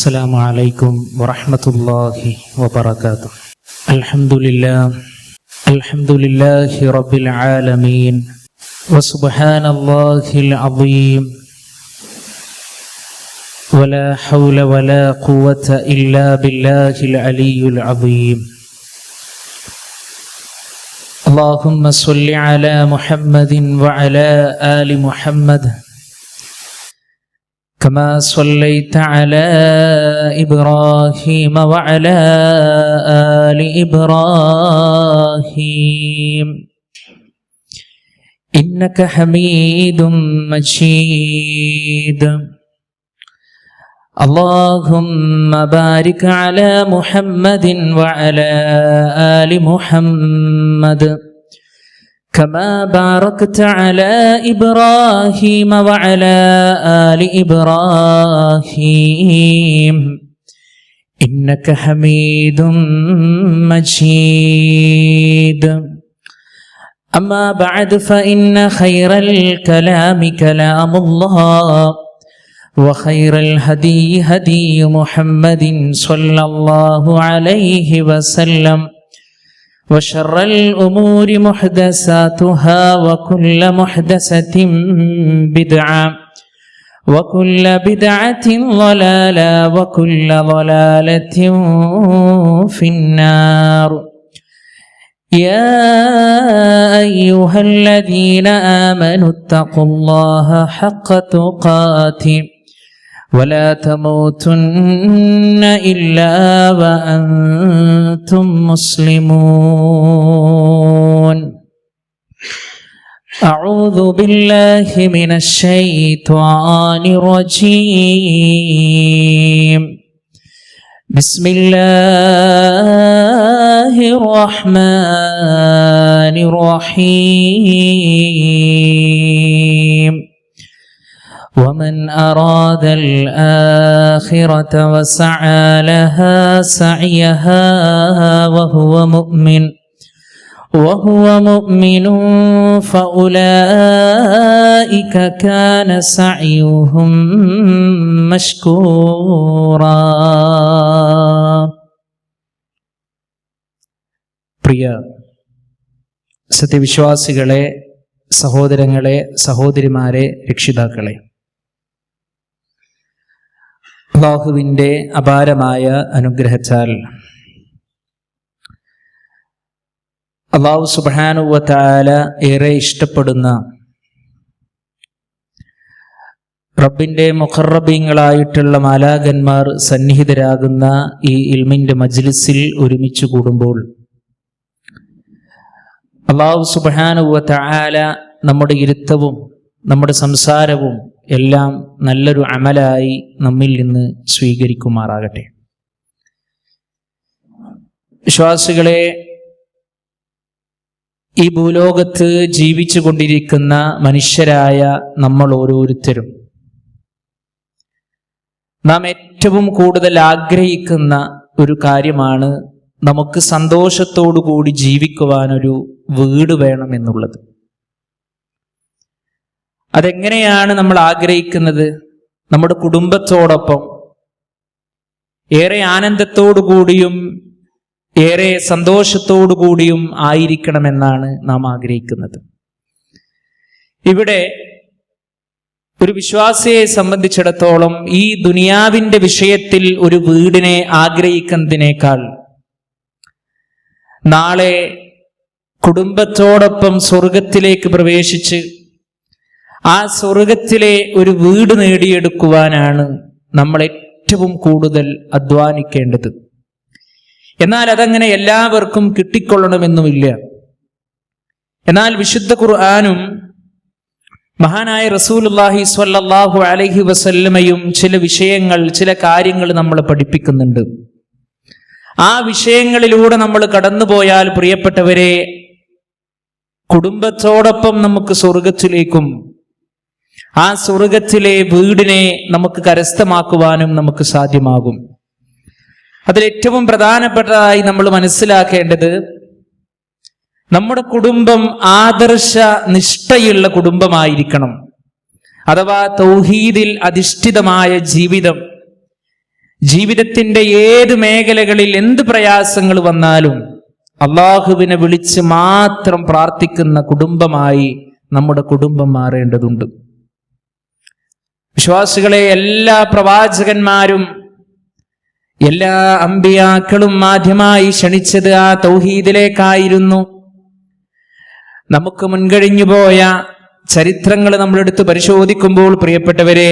السلام عليكم ورحمة الله وبركاته. الحمد لله رب العالمين، وسبحان الله العظيم، ولا حول ولا قوة إلا بالله العلي العظيم. اللهم صل على محمد وعلى آل محمد كما صليت على إبراهيم وعلى آل إبراهيم إنك حميد مجيد. اللهم بارك على محمد وعلى آل محمد كما باركت على إبراهيم وعلى آل إبراهيم إنك حميد مجيد. أما بعد، فإن خير الكلام كلام الله، وخير الهدي هدي محمد صلى الله عليه وسلم، وشر الأمور محدثاتها، وكل محدثة بدعة، وكل بدعة ضلالة، وكل ضلالة في النار. يا أيها الذين آمنوا اتقوا الله حق تقاته ولا تموتن إلا وأنتم مسلمون. أعوذ بالله من الشيطان الرجيم. بسم الله الرحمن الرحيم. ومن أراد الآخرة وسعى لها سعيها وهو مؤمن فأولئك كان سعيهم مشكورا. പ്രിയ സത്യവിശ്വാസികളെ, സഹോദരങ്ങളെ, സഹോദരിമാരെ, രക്ഷിതാക്കളെ, അല്ലാഹുവിൻ്റെ അപാരമായ അനുഗ്രഹത്താൽ അല്ലാഹു സുബ്ഹാനഹു വ തആല ഏറെ ഇഷ്ടപ്പെടുന്ന റബ്ബിൻ്റെ മുഖറബീങ്ങളായിട്ടുള്ള മാലാഖന്മാർ സന്നിഹിതരാകുന്ന ഈ ഇൽമിൻ്റെ മജ്ലിസിൽ ഒരുമിച്ച് കൂടുമ്പോൾ അല്ലാഹു സുബ്ഹാനഹു വ തആല നമ്മുടെ ഇരുത്തവും നമ്മുടെ സംസാരവും എല്ലാം നല്ലൊരു അമലായി നമ്മിൽ നിന്ന് സ്വീകരിക്കുമാറാകട്ടെ. വിശ്വാസികളെ, ഈ ഭൂലോകത്ത് ജീവിച്ചു കൊണ്ടിരിക്കുന്ന മനുഷ്യരായ നമ്മൾ ഓരോരുത്തരും നാം ഏറ്റവും കൂടുതൽ ആഗ്രഹിക്കുന്ന ഒരു കാര്യമാണ് നമുക്ക് സന്തോഷത്തോടു കൂടി ജീവിക്കുവാനൊരു വീട് വേണമെന്നുള്ളത്. അതെങ്ങനെയാണ് നമ്മൾ ആഗ്രഹിക്കുന്നത്? നമ്മുടെ കുടുംബത്തോടൊപ്പം ഏറെ ആനന്ദത്തോടു കൂടിയും ഏറെ സന്തോഷത്തോടു കൂടിയും ആയിരിക്കണമെന്നാണ് നാം ആഗ്രഹിക്കുന്നത്. ഇവിടെ ഒരു വിശ്വാസിയെ സംബന്ധിച്ചിടത്തോളം ഈ ദുനിയാവിൻ്റെ വിഷയത്തിൽ ഒരു വീടിനെ ആഗ്രഹിക്കുന്നതിനേക്കാൾ നാളെ കുടുംബത്തോടൊപ്പം സ്വർഗത്തിലേക്ക് പ്രവേശിച്ച് ആ സ്വർഗത്തിലെ ഒരു വീട് നേടിയെടുക്കുവാനാണ് നമ്മൾ ഏറ്റവും കൂടുതൽ അധ്വാനിക്കേണ്ടത്. എന്നാൽ അതങ്ങനെ എല്ലാവർക്കും കിട്ടിക്കൊള്ളണമെന്നുമില്ല. എന്നാൽ വിശുദ്ധ ഖുർആനും മഹാനായ റസൂലുള്ളാഹി സ്വല്ലല്ലാഹു അലൈഹി വസല്ലമയും ചില വിഷയങ്ങൾ, ചില കാര്യങ്ങൾ നമ്മളെ പഠിപ്പിക്കുന്നുണ്ട്. ആ വിഷയങ്ങളിലൂടെ നമ്മൾ കടന്നുപോയാൽ പ്രിയപ്പെട്ടവരെ, കുടുംബത്തോടൊപ്പം നമുക്ക് സ്വർഗത്തിലേക്കും ആ സ്വർഗത്തിലെ വീടിനെ നമുക്ക് കരസ്ഥമാക്കുവാനും നമുക്ക് സാധ്യമാകും. അതിലേറ്റവും പ്രധാനപ്പെട്ടതായി നമ്മൾ മനസ്സിലാക്കേണ്ടത്, നമ്മുടെ കുടുംബം ആദർശ നിഷ്ഠയുള്ള കുടുംബമായിരിക്കണം. അഥവാ തൗഹീദിൽ അധിഷ്ഠിതമായ ജീവിതം ജീവിതത്തിന്റെ ഏത് മേഖലകളിൽ എന്ത് പ്രയാസങ്ങൾ വന്നാലും അള്ളാഹുവിനെ വിളിച്ച് മാത്രം പ്രാർത്ഥിക്കുന്ന കുടുംബമായി നമ്മുടെ കുടുംബം മാറേണ്ടതുണ്ട്. വിശ്വാസികളെ, എല്ലാ പ്രവാചകന്മാരും എല്ലാ അമ്പിയാക്കളും ആദ്യമായി ക്ഷണിച്ചത് ആ തൗഹീദിലേക്കായിരുന്നു. നമുക്ക് മുൻകഴിഞ്ഞുപോയ ചരിത്രങ്ങൾ നമ്മളെടുത്ത് പരിശോധിക്കുമ്പോൾ പ്രിയപ്പെട്ടവരെ,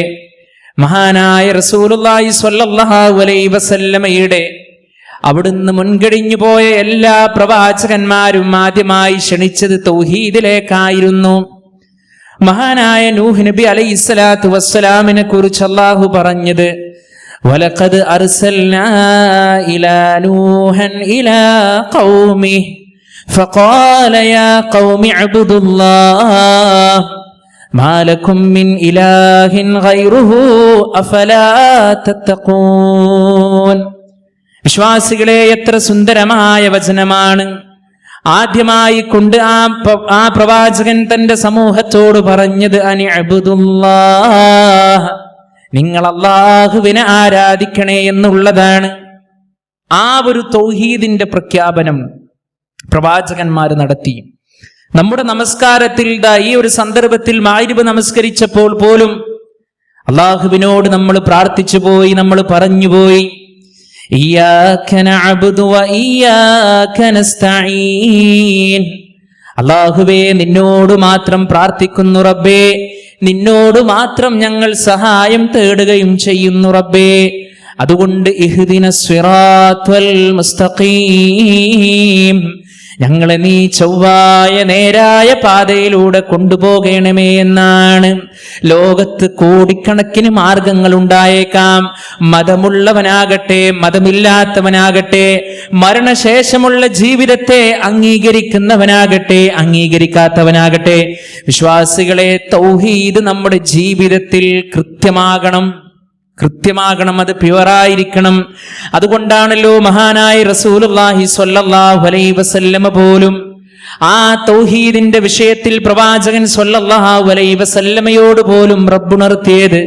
മഹാനായ റസൂലുള്ളാഹി സ്വല്ലല്ലാഹു അലൈഹി വസല്ലമയുടെ അവിടുന്ന് മുൻകഴിഞ്ഞു പോയ എല്ലാ പ്രവാചകന്മാരും ആദ്യമായി ക്ഷണിച്ചത് തൗഹീദിലേക്കായിരുന്നു. മഹാനായ നൂഹ് നബി അലൈഹിസ്സലാത്തു വസ്സലാമിനെ കുറിച്ച് അല്ലാഹു പറഞ്ഞത്, വലഖദ് അർസൽനാ ഇലാ നൂഹൻ ഇലാ ഖൗമിഹി ഫഖാല യാ ഖൗമി അബ്ദുല്ലാഹ് മാ ലക്കും മിൻ ഇലാഹിൻ ഗൈറുഹു അഫലാ തത്തഖൂൻ. വിശ്വാസികളെ, എത്ര സുന്ദരമായ വചനമാണ്. ആദ്യമായി കൊണ്ട് ആ പ്രവാചകൻ തന്റെ സമൂഹത്തോട് പറഞ്ഞത് അനി അബ്ദുല്ലാഹ്, നിങ്ങൾ അല്ലാഹുവിനെ ആരാധിക്കണേ എന്നുള്ളതാണ്. ആ ഒരു തൗഹീദിന്റെ പ്രഖ്യാപനം പ്രവാചകന്മാർ നടത്തി. നമ്മുടെ നമസ്കാരത്തിൽ ഈ ഒരു സന്ദർഭത്തിൽ മഗ്‌രിബ് നമസ്കരിച്ചപ്പോൾ പോലും അല്ലാഹുവിനോട് നമ്മൾ പ്രാർത്ഥിച്ചു പോയി, നമ്മൾ പറഞ്ഞുപോയി, ഇയ്യാക നഅബ്ദു വ ഇയ്യാക നസ്തഈൻ. അല്ലാഹുവേ, നിന്നോട് മാത്രം പ്രാർത്ഥിക്കുന്നു റബ്ബേ, നിന്നോട് മാത്രം ഞങ്ങൾ സഹായം തേടുകയും ചെയ്യുന്നു റബ്ബേ. അതുകൊണ്ട് ഇഹ്ദിനസ് സിറാത്തൽ മുസ്തഖീം, ഞങ്ങളെ നീ ചൊവ്വായ നേരായ പാതയിലൂടെ കൊണ്ടുപോകണമേ എന്നാണ്. ലോകത്ത് കോടിക്കണക്കിന് മാർഗങ്ങൾ ഉണ്ടായേക്കാം. മതമുള്ളവനാകട്ടെ മതമില്ലാത്തവനാകട്ടെ, മരണശേഷമുള്ള ജീവിതത്തെ അംഗീകരിക്കുന്നവനാകട്ടെ അംഗീകരിക്കാത്തവനാകട്ടെ, വിശ്വാസികളെ, തൗഹീദ് നമ്മുടെ ജീവിതത്തിൽ കൃത്യമാകണം, അത് പ്യുവറായിരിക്കണം. അതുകൊണ്ടാണല്ലോ മഹാനായ റസൂലുള്ളാഹി സ്വല്ലല്ലാഹു അലൈഹി വസല്ലമ പോലും ആ തൗഹീദിന്റെ വിഷയത്തിൽ പ്രവാചകൻ സ്വല്ലല്ലാഹു അലൈഹി വസല്ലമയോട് പോലും റബ്ബുണർത്തിയത്,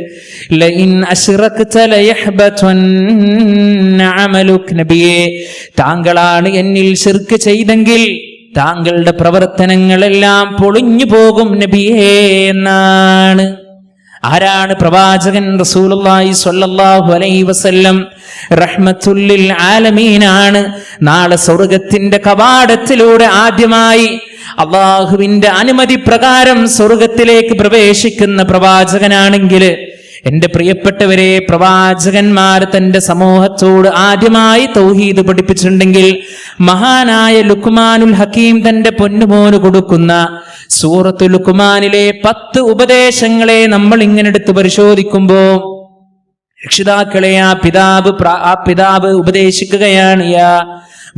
ലഇൻ അശ്റക്ത ലയഹ്ബതന്ന അമലുക്. നബിയേ, താങ്കളാണ് എന്നിൽ ശിർക്ക് ചെയ്തെങ്കിൽ താങ്കളുടെ പ്രവർത്തനങ്ങളെല്ലാം പൊളിഞ്ഞു പോകും നബിയേ എന്നാണ്. ആരാണ് പ്രവാചകൻ? റസൂലുള്ളാഹി സ്വല്ലല്ലാഹു അലൈഹി വസല്ലം റഹ്മത്തുൽ ലിൽ ആലമീനാണ്. നാളെ സ്വർഗ്ഗത്തിന്റെ കവാടത്തിലൂടെ ആദ്യമായി അല്ലാഹുവിന്റെ അനുമതി പ്രകാരം സ്വർഗ്ഗത്തിലേക്ക് പ്രവേശിക്കുന്ന പ്രവാചകനാണെങ്കിൽ, എന്റെ പ്രിയപ്പെട്ടവരെ, പ്രവാചകന്മാർ തന്റെ സമൂഹത്തോട് ആദ്യമായി തൗഹീദ് പഠിപ്പിച്ചിട്ടുണ്ടെങ്കിൽ, മഹാനായ ലുക്മാനുൽ ഹക്കീം തന്റെ പൊന്നുമോന് കൊടുക്കുന്ന സൂറത്തുൽ ലുക്മാനിലെ 10 ഉപദേശങ്ങളെ നമ്മൾ ഇങ്ങനെ എടുത്ത് പരിശോധിക്കുമ്പോ, രക്ഷിതാക്കളെ, ആ പിതാവ് ഉപദേശിക്കുകയാണ്, യാ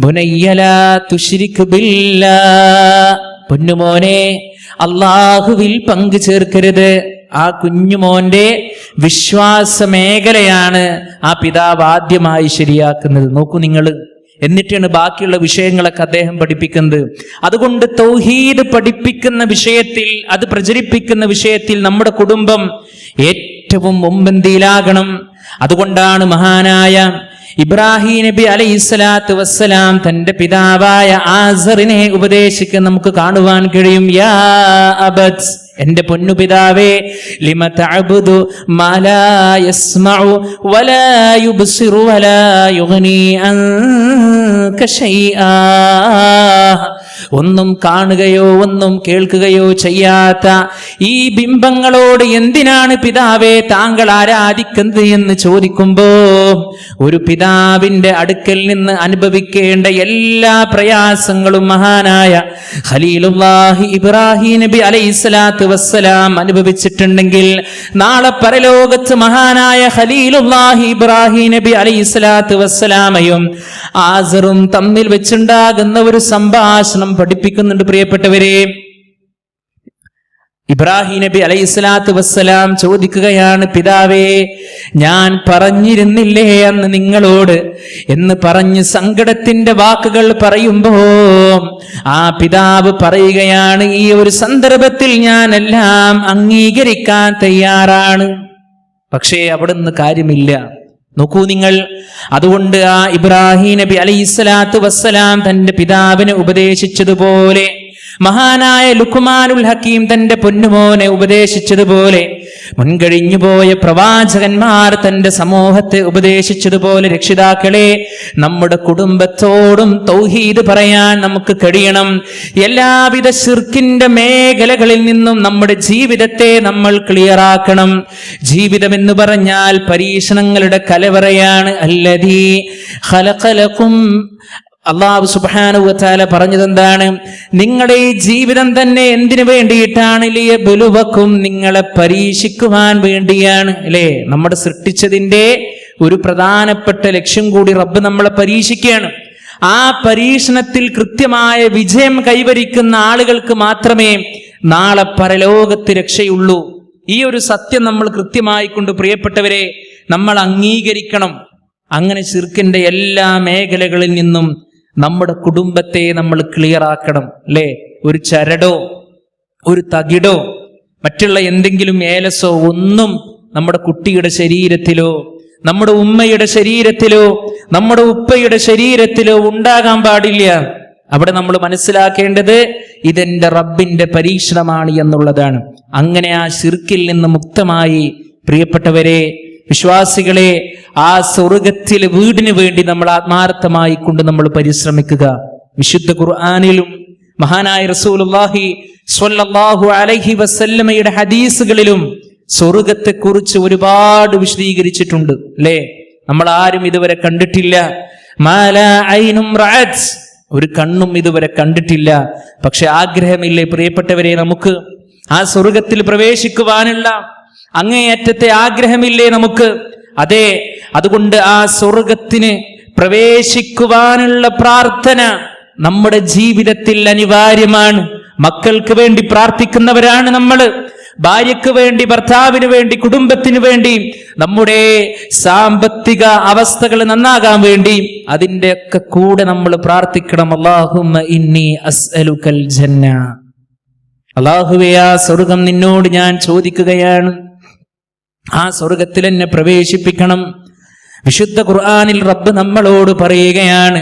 ബുനയ്യ ലാ തുശ്രിക് ബില്ലാഹ്, പൊന്നുമോനെ, അല്ലാഹുവിൽ പങ്കു ചേർക്കരുത്. ആ കുഞ്ഞുമോന്റെ വിശ്വാസ മേഖലയാണ് ആ പിതാവ് ആദ്യമായി ശരിയാക്കുന്നത്. നോക്കൂ നിങ്ങൾ, എന്നിട്ടാണ് ബാക്കിയുള്ള വിഷയങ്ങളൊക്കെ അദ്ദേഹം പഠിപ്പിക്കുന്നത്. അതുകൊണ്ട് തൗഹീദ് പഠിപ്പിക്കുന്ന വിഷയത്തിൽ, അത് പ്രചരിപ്പിക്കുന്ന വിഷയത്തിൽ നമ്മുടെ കുടുംബം ഏറ്റവും മുൻപന്തിയിലാകണം. അതുകൊണ്ടാണ് മഹാനായ ഇബ്രാഹിം നബി അലൈഹിസ്സലാത്തു വസ്സലാം തന്റെ പിതാവായ ആസറിനെ ഉപദേശിക്കാൻ നമുക്ക് കാണുവാൻ കഴിയും. യാ അബത്, എന്റെ പൊന്നു പിതാവേ, ലിമ തഅബുദു മാ ലാ യസ്മഉ വലാ യുബ്സിറു വലാ യുഗ്നി അൻക ശൈആ. ഒന്നും കാണുകയോ ഒന്നും കേൾക്കുകയോ ചെയ്യാത്ത ഈ ബിംബങ്ങളോട് എന്തിനാണ് പിതാവേ താങ്കൾ ആരാധിക്കുന്നത് എന്ന് ചോദിക്കുമ്പോ, ഒരു പിതാവിന്റെ അടുക്കൽ നിന്ന് അനുഭവിക്കേണ്ട എല്ലാ പ്രയാസങ്ങളും മഹാനായ ഖലീലുല്ലാഹി ഇബ്രാഹിം നബി അലൈഹിസ്സലാത്തു വസ്സലാം അനുഭവിച്ചിട്ടുണ്ടെങ്കിൽ, നാളെ പരലോകത്ത് മഹാനായ ഖലീലുല്ലാഹി ഇബ്രാഹിം നബി അലൈഹിസ്സലാത്തു വസ്സലാമയും ആസറും തമ്മിൽ വെച്ചുണ്ടാകുന്ന ഒരു സംഭാഷണം പഠിപ്പിക്കുന്നുണ്ട്. പ്രിയപ്പെട്ടവരെ, ഇബ്രാഹിം നബി അലൈഹിസ്സലാത്തു വസ്സലാം ചോദിക്കുകയാണ്, പിതാവേ, ഞാൻ പറഞ്ഞിരുന്നില്ലേ അന്ന് നിങ്ങളോട് എന്ന് പറഞ്ഞ് സങ്കടത്തിന്റെ വാക്കുകൾ പറയുമ്പോ ആ പിതാവ് പറയുകയാണ്, ഈ ഒരു സന്ദർഭത്തിൽ ഞാൻ എല്ലാം അംഗീകരിക്കാൻ തയ്യാറാണ്. പക്ഷേ അവിടുന്ന് കാര്യമില്ല. നോക്കൂ നിങ്ങൾ. അതുകൊണ്ട് ആ ഇബ്രാഹിം നബി അലൈഹിസ്സലാത്തു വസ്സലാം തന്റെ പിതാവിനെ ഉപദേശിച്ചതുപോലെ, മഹാനായ ലുഖ്മാനുൽ ഹക്കീം തന്റെ പൊന്നുമോനെ ഉപദേശിച്ചതുപോലെ, മുൻകഴിഞ്ഞുപോയ പ്രവാചകന്മാർ തന്റെ സമൂഹത്തെ ഉപദേശിച്ചതുപോലെ, രക്ഷിതാക്കളെ, നമ്മുടെ കുടുംബത്തോടും തൗഹീദ് പറയാൻ നമുക്ക് കഴിയണം. എല്ലാവിധ ശിർക്കിന്റെ മേഖലകളിൽ നിന്നും നമ്മുടെ ജീവിതത്തെ നമ്മൾ ക്ലിയറാക്കണം. ജീവിതം എന്ന് പറഞ്ഞാൽ പരീക്ഷണങ്ങളുടെ കലവറയാണ്. അല്ലദീ ഖലഖലകും, അല്ലാഹു സുബ്ഹാനഹു വ തആല പറഞ്ഞത് എന്താണ്? നിങ്ങളുടെ ഈ ജീവിതം തന്നെ എന്തിനു വേണ്ടിയിട്ടാണ്? ലിയബ്ലുവക്കും, നിങ്ങളെ പരീക്ഷിക്കുവാൻ വേണ്ടിയാണ്. അല്ലേ? നമ്മുടെ സൃഷ്ടിച്ചതിന്റെ ഒരു പ്രധാനപ്പെട്ട ലക്ഷ്യം കൂടി റബ്ബ് നമ്മളെ പരീക്ഷിക്കുകയാണ്. ആ പരീക്ഷണത്തിൽ കൃത്യമായ വിജയം കൈവരിക്കുന്ന ആളുകൾക്ക് മാത്രമേ നാളെ പരലോകത്ത് രക്ഷയുള്ളൂ. ഈ ഒരു സത്യം നമ്മൾ കൃത്യമായി കൊണ്ട് പ്രിയപ്പെട്ടവരെ നമ്മൾ അംഗീകരിക്കണം. അങ്ങനെ ശിർക്കിന്റെ എല്ലാ മേഖലകളിൽ നിന്നും നമ്മുടെ കുടുംബത്തെ നമ്മൾ ക്ലിയർ ആക്കണം. അല്ലേ? ഒരു ചരടോ ഒരു തകിടോ മറ്റുള്ള എന്തെങ്കിലും ഏലസോ ഒന്നും നമ്മുടെ കുട്ടിയുടെ ശരീരത്തിലോ നമ്മുടെ ഉമ്മയുടെ ശരീരത്തിലോ നമ്മുടെ ഉപ്പയുടെ ശരീരത്തിലോ ഉണ്ടാകാൻ പാടില്ല. അവിടെ നമ്മൾ മനസ്സിലാക്കേണ്ടത് ഇതെന്റെ റബ്ബിന്റെ പരീക്ഷണമാണ് എന്നുള്ളതാണ്. അങ്ങനെ ആ ശിർക്കിൽ നിന്ന് മുക്തമായി പ്രിയപ്പെട്ടവരെ, വിശ്വാസികളെ, ആ സ്വർഗത്തിലെ വീടിന് വേണ്ടി നമ്മൾ ആത്മാർത്ഥമായി കൊണ്ട് നമ്മൾ പരിശ്രമിക്കുക. വിശുദ്ധ ഖുർആനിലും മഹാനായ റസൂലുള്ളാഹി സ്വല്ലല്ലാഹു അലൈഹി വസല്ലമയുടെ ഹദീസുകളിലും സ്വർഗത്തെ കുറിച്ച് ഒരുപാട് വിശദീകരിച്ചിട്ടുണ്ട്. അല്ലേ? നമ്മൾ ആരും ഇതുവരെ കണ്ടിട്ടില്ല. മാലാ ഐനും റഅത്, ഒരു കണ്ണും ഇതുവരെ കണ്ടിട്ടില്ല. പക്ഷെ ആഗ്രഹമില്ലേ പ്രിയപ്പെട്ടവരെ നമുക്ക് ആ സ്വർഗത്തിൽ പ്രവേശിക്കുവാനുള്ള അങ്ങേയറ്റത്തെ ആഗ്രഹമില്ലേ നമുക്ക്? അതെ, അതുകൊണ്ട് ആ സ്വർഗത്തിന് പ്രവേശിക്കുവാനുള്ള പ്രാർത്ഥന നമ്മുടെ ജീവിതത്തിൽ അനിവാര്യമാണ്. മക്കൾക്ക് വേണ്ടി പ്രാർത്ഥിക്കുന്നവരാണ് നമ്മൾ. ഭാര്യയ്ക്ക് വേണ്ടി, ഭർത്താവിന് വേണ്ടി, കുടുംബത്തിന് വേണ്ടി, നമ്മുടെ സാമ്പത്തിക അവസ്ഥകൾ നന്നാകാൻ വേണ്ടി, അതിൻ്റെ ഒക്കെ കൂടെ നമ്മൾ പ്രാർത്ഥിക്കണം. അല്ലാഹുമ്മ ഇന്നി അസ്അലുക്കൽ ജന്ന, അല്ലാഹുവേ, ആ സ്വർഗം നിന്നോട് ഞാൻ ചോദിക്കുകയാണ്, ആ സ്വർഗത്തിൽ എന്നെ പ്രവേശിപ്പിക്കണം. വിശുദ്ധ ഖുർആനിൽ റബ്ബ് നമ്മളോട് പറയുകയാണ്,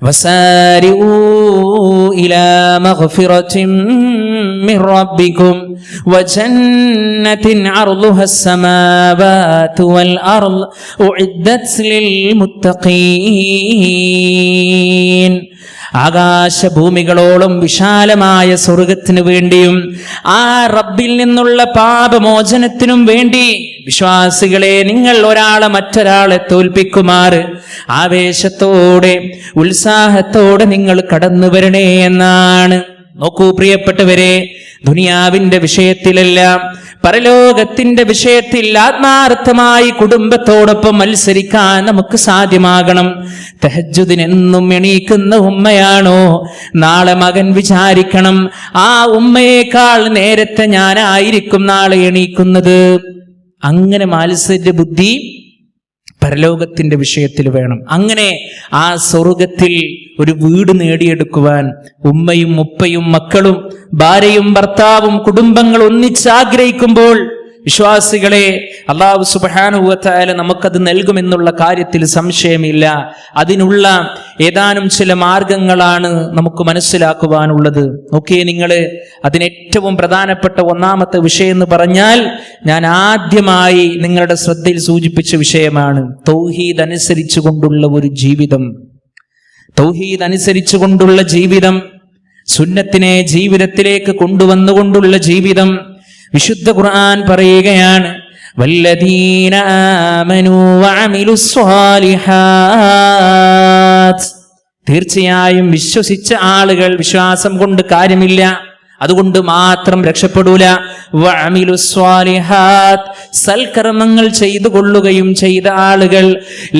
വസാരിഊ ഇലാ മഗ്ഫിറത്തിൻ മിർ റബ്ബികും വജന്നത്തിൻ അർളുഹസ് സമാവാതു വൽ അർള് ഉഇദ്ദത് ലിൽ മുത്തഖീൻ. ആകാശഭൂമികളോളം വിശാലമായ സ്വർഗത്തിനു വേണ്ടിയും ആ റബ്ബിൽ നിന്നുള്ള പാപമോചനത്തിനും വേണ്ടി വിശ്വാസികളെ, നിങ്ങൾ ഒരാളെ മറ്റൊരാളെ തോൽപ്പിക്കുമാറ് ആവേശത്തോടെ ഉത്സാഹത്തോടെ നിങ്ങൾ കടന്നു വരണേ എന്നാണ്. നോക്കൂ പ്രിയപ്പെട്ടവരെ, ദുനിയാവിന്റെ വിഷയത്തിലെല്ലാം പരലോകത്തിന്റെ വിഷയത്തിൽ ആത്മാർത്ഥമായി കുടുംബത്തോടൊപ്പം മത്സരിക്കാൻ നമുക്ക് സാധ്യമാകണം. തഹജ്ജുദിന് എന്നും എണീക്കുന്ന ഉമ്മയാണോ? നാളെ മകൻ വിചാരിക്കണം, ആ ഉമ്മയേക്കാൾ നേരത്തെ ഞാനായിരിക്കും നാളെ എണീക്കുന്നത്. അങ്ങനെ മാത്സര്യ ബുദ്ധി പരലോകത്തിന്റെ വിഷയത്തിൽ വേണം. അങ്ങനെ ആ സ്വർഗത്തിൽ ഒരു വീട് നേടിയെടുക്കുവാൻ ഉമ്മയും ഉപ്പയും മക്കളും ഭാര്യയും ഭർത്താവും കുടുംബങ്ങൾ ഒന്നിച്ചാഗ്രഹിക്കുമ്പോൾ വിശ്വാസികളെ, അല്ലാഹു സുബ്ഹാനഹു വ തആല നമുക്കത് നൽകുമെന്നുള്ള കാര്യത്തിൽ സംശയമില്ല. അതിനുള്ള ഏതാനും ചില മാർഗങ്ങളാണ് നമുക്ക് മനസ്സിലാക്കുവാനുള്ളത്. നോക്കിയേ നിങ്ങൾ, അതിനേറ്റവും പ്രധാനപ്പെട്ട ഒന്നാമത്തെ വിഷയം എന്ന് പറഞ്ഞാൽ ഞാൻ ആദ്യമായി നിങ്ങളുടെ ശ്രദ്ധയിൽ സൂചിപ്പിച്ച വിഷയമാണ് തൗഹീദ് അനുസരിച്ചു കൊണ്ടുള്ള ഒരു ജീവിതം. തൗഹീദ് അനുസരിച്ചു കൊണ്ടുള്ള ജീവിതം, സുന്നത്തിനെ ജീവിതത്തിലേക്ക് കൊണ്ടുവന്നുകൊണ്ടുള്ള ജീവിതം. വിശുദ്ധ ഖുർആൻ പറയുകയാണ്, വല്ലദീന ആമനൂ വഅമിലുസ് സ്വാലിഹാത്ത്, തീർച്ചയായും വിശ്വസിച്ച ആളുകൾ, വിശ്വാസം കൊണ്ട് കാര്യമില്ല, അതുകൊണ്ട് മാത്രം രക്ഷപ്പെടൂല. വഅമിലുസ് സ്വാലിഹാത്ത്, സൽക്കർമ്മങ്ങൾ ചെയ്തു കൊള്ളുകയും ചെയ്ത ആളുകൾ,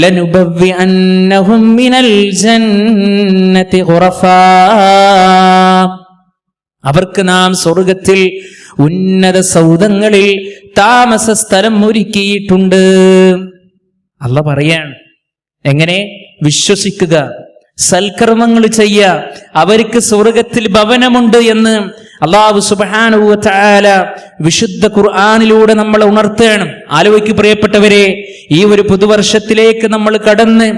ലനുബവ്വിഅന്നഹും മിനൽ ജന്നതി ഖുറഫാ, അവർക്ക് നാം സ്വർഗത്തിൽ ഉന്നത സൗധങ്ങളിൽ താമസ സ്ഥലം ഒരുക്കിയിട്ടുണ്ട്. അല്ലാഹ് പറയാണ്, എങ്ങനെ? വിശ്വസിക്കുക, സൽക്കർമ്മങ്ങൾ ചെയ്യുക, അവർക്ക് സ്വർഗത്തിൽ ഭവനമുണ്ട് എന്ന് അല്ലാഹു സുബ്ഹാനഹു വ തആല വിശുദ്ധ ഖുർആനിലൂടെ നമ്മളെ ഉണർത്തുകയാണ്. ആലോചിക്കു പ്രിയപ്പെട്ടവരെ, ഈ ഒരു പുതുവർഷത്തിലേക്ക് നമ്മൾ കടന്ന്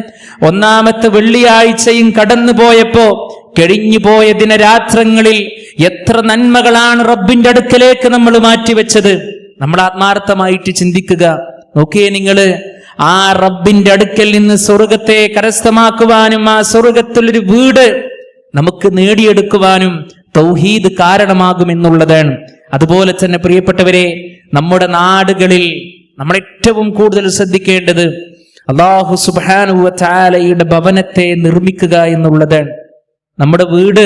ഒന്നാമത്തെ വെള്ളിയാഴ്ചയും കടന്നു പോയപ്പോ കഴിഞ്ഞു പോയ ദിനരാത്രങ്ങളിൽ എത്ര നന്മകളാണ് റബ്ബിന്റെ അടുക്കലേക്ക് നമ്മൾ മാറ്റിവെച്ചത്. നമ്മൾ ആത്മാർത്ഥമായിട്ട് ചിന്തിക്കുക. നോക്കിയേ നിങ്ങള്, ആ റബ്ബിന്റെ അടുക്കൽ നിന്ന് സ്വർഗത്തെ കരസ്ഥമാക്കുവാനും ആ സ്വർഗത്തിലൊരു വീട് നമുക്ക് നേടിയെടുക്കുവാനും തൗഹീദ് കാരണമാകുമെന്നുള്ളതാണ്. അതുപോലെ തന്നെ പ്രിയപ്പെട്ടവരെ, നമ്മുടെ നാടുകളിൽ നമ്മൾ ഏറ്റവും കൂടുതൽ ശ്രദ്ധിക്കേണ്ടത് അല്ലാഹു സുബ്ഹാനഹു വ തആലയുടെ ഭവനത്തെ നിർമ്മിക്കുക എന്നുള്ളതാണ്. നമ്മുടെ വീട്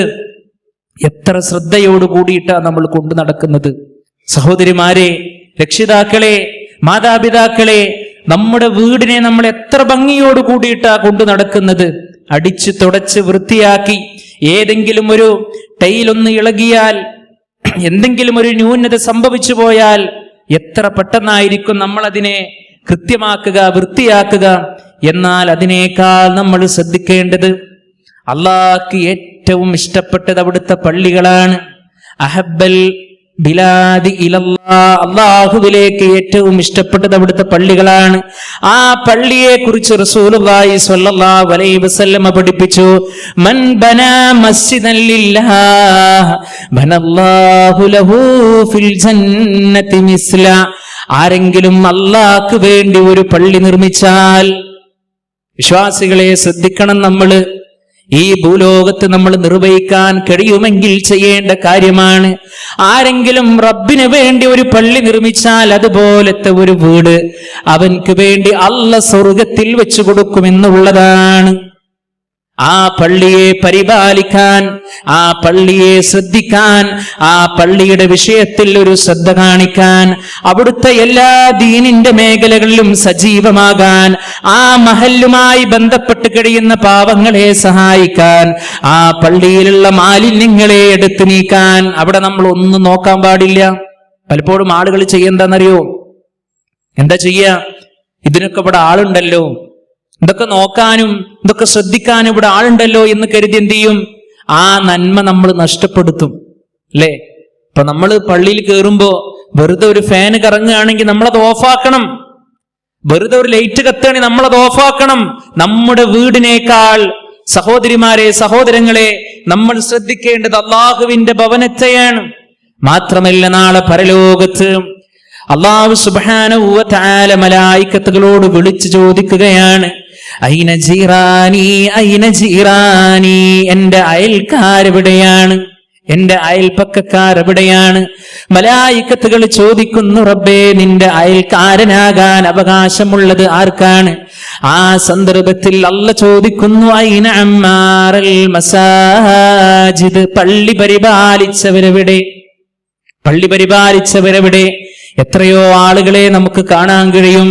എത്ര ശ്രദ്ധയോട് കൂടിയിട്ടാണ് നമ്മൾ കൊണ്ടു നടക്കുന്നത്. സഹോദരിമാരെ, രക്ഷിതാക്കളെ, മാതാപിതാക്കളെ, നമ്മുടെ വീടിനെ നമ്മൾ എത്ര ഭംഗിയോട് കൂടിയിട്ടാ കൊണ്ടു നടക്കുന്നത്. അടിച്ചു തുടച്ച് വൃത്തിയാക്കി ഏതെങ്കിലും ഒരു ടൈലൊന്ന് ഇളകിയാൽ, എന്തെങ്കിലും ഒരു ന്യൂനത സംഭവിച്ചു പോയാൽ എത്ര പെട്ടെന്നായിരിക്കും നമ്മൾ അതിനെ കൃത്യമാക്കുക, വൃത്തിയാക്കുക. എന്നാൽ അതിനേക്കാൾ നമ്മൾ ശ്രദ്ധിക്കേണ്ടത് അല്ലാഹ്ക്ക് ഏറ്റവും ഇഷ്ടപ്പെട്ടത് അവിടുത്തെ പള്ളികളാണ്. അഹബ്ബൽ ബിലാദി ഇലല്ലാഹ്, അല്ലാഹുവിലേക്ക് ഏറ്റവും ഇഷ്ടപ്പെട്ടത് അവിടുത്തെ പള്ളികളാണ്. ആ പള്ളിയെ കുറിച്ച് റസൂലുള്ളാഹി സ്വല്ലല്ലാഹു അലൈഹി വസല്ലം പഠിപ്പിച്ചു, മൻ ബനാ മസ്ജിദൻ ലില്ലാഹ് ബനല്ലാഹു ലഹു ഫിൽ ജന്നതി മിസ്ല. ആരെങ്കിലും അല്ലാഹ്ക്ക് വേണ്ടി ഒരു പള്ളി നിർമ്മിച്ചാൽ, വിശ്വാസികളെ ശ്രദ്ധിക്കണം, നമ്മള് ഈ ഭൂലോകത്ത് നമ്മൾ നിർവഹിക്കാൻ കഴിയുമെങ്കിൽ ചെയ്യേണ്ട കാര്യമാണ്. ആരെങ്കിലും റബ്ബിന് വേണ്ടി ഒരു പള്ളി നിർമ്മിച്ചാൽ അതുപോലത്തെ ഒരു വീട് അവൻക്ക് വേണ്ടി അല്ലാഹ് സ്വർഗത്തിൽ വെച്ചു കൊടുക്കുമെന്നുള്ളതാണ്. ആ പള്ളിയെ പരിപാലിക്കാൻ, ആ പള്ളിയെ ശ്രദ്ധിക്കാൻ, ആ പള്ളിയുടെ വിഷയത്തിൽ ഒരു ശ്രദ്ധ കാണിക്കാൻ, അവിടുത്തെ എല്ലാ ദീനിന്റെ മേഖലകളിലും സജീവമാകാൻ, ആ മഹല്ലുമായി ബന്ധപ്പെട്ട് കഴിയുന്ന പാവങ്ങളെ സഹായിക്കാൻ, ആ പള്ളിയിലുള്ള മാലിന്യങ്ങളെ എടുത്തു നീക്കാൻ അവിടെ നമ്മൾ ഒന്നും നോക്കാൻ പാടില്ല. പലപ്പോഴും ആളുകൾ ചെയ്യുന്നറിയോ, എന്താ ചെയ്യാ, ഇതിനൊക്കെ ഇവിടെ ആളുണ്ടല്ലോ, ഇതൊക്കെ നോക്കാനും ഇതൊക്കെ ശ്രദ്ധിക്കാനും ഇവിടെ ആളുണ്ടല്ലോ എന്ന് കരുതി എന്ത് ചെയ്യും, ആ നന്മ നമ്മൾ നഷ്ടപ്പെടുത്തും. അല്ലേ? ഇപ്പൊ നമ്മൾ പള്ളിയിൽ കയറുമ്പോ വെറുതെ ഒരു ഫാന് കറങ്ങുകയാണെങ്കിൽ നമ്മളത് ഓഫാക്കണം. വെറുതെ ഒരു ലൈറ്റ് കത്തുകയാണെങ്കിൽ നമ്മളത് ഓഫാക്കണം. നമ്മുടെ വീടിനേക്കാൾ സഹോദരിമാരെ, സഹോദരങ്ങളെ, നമ്മൾ ശ്രദ്ധിക്കേണ്ടത് അല്ലാഹുവിന്റെ ഭവനത്തെയാണ്. മാത്രമല്ല, നാളെ പരലോകത്ത് അല്ലാഹു സുബ്ഹാനഹു വ തആല മലായികത്തുകളോട് വിളിച്ചു ചോദിക്കുകയാണ്, ഐന ജീറാനി, ഐന ജീറാനി, എന്റെ അയൽക്കാരെവിടെയാണ്, എന്റെ അയൽപ്പക്കക്കാരെവിടെയാണ്? മലായികത്തുകൾ ചോദിക്കുന്നു, റബ്ബേ, നിന്റെ അയൽക്കാരനാകാൻ അവകാശമുള്ളത് ആർക്കാണ്? ആ സന്ദർഭത്തിൽ അല്ലാഹ് ചോദിക്കുന്നു, ഐന അമ്മാറൽ മസാജിദ്, പള്ളി പരിപാലിച്ചവരെവിടെ? പള്ളി പരിപാലിച്ചവരെവിടെ? എത്രയോ ആളുകളെ നമുക്ക് കാണാൻ കഴിയും,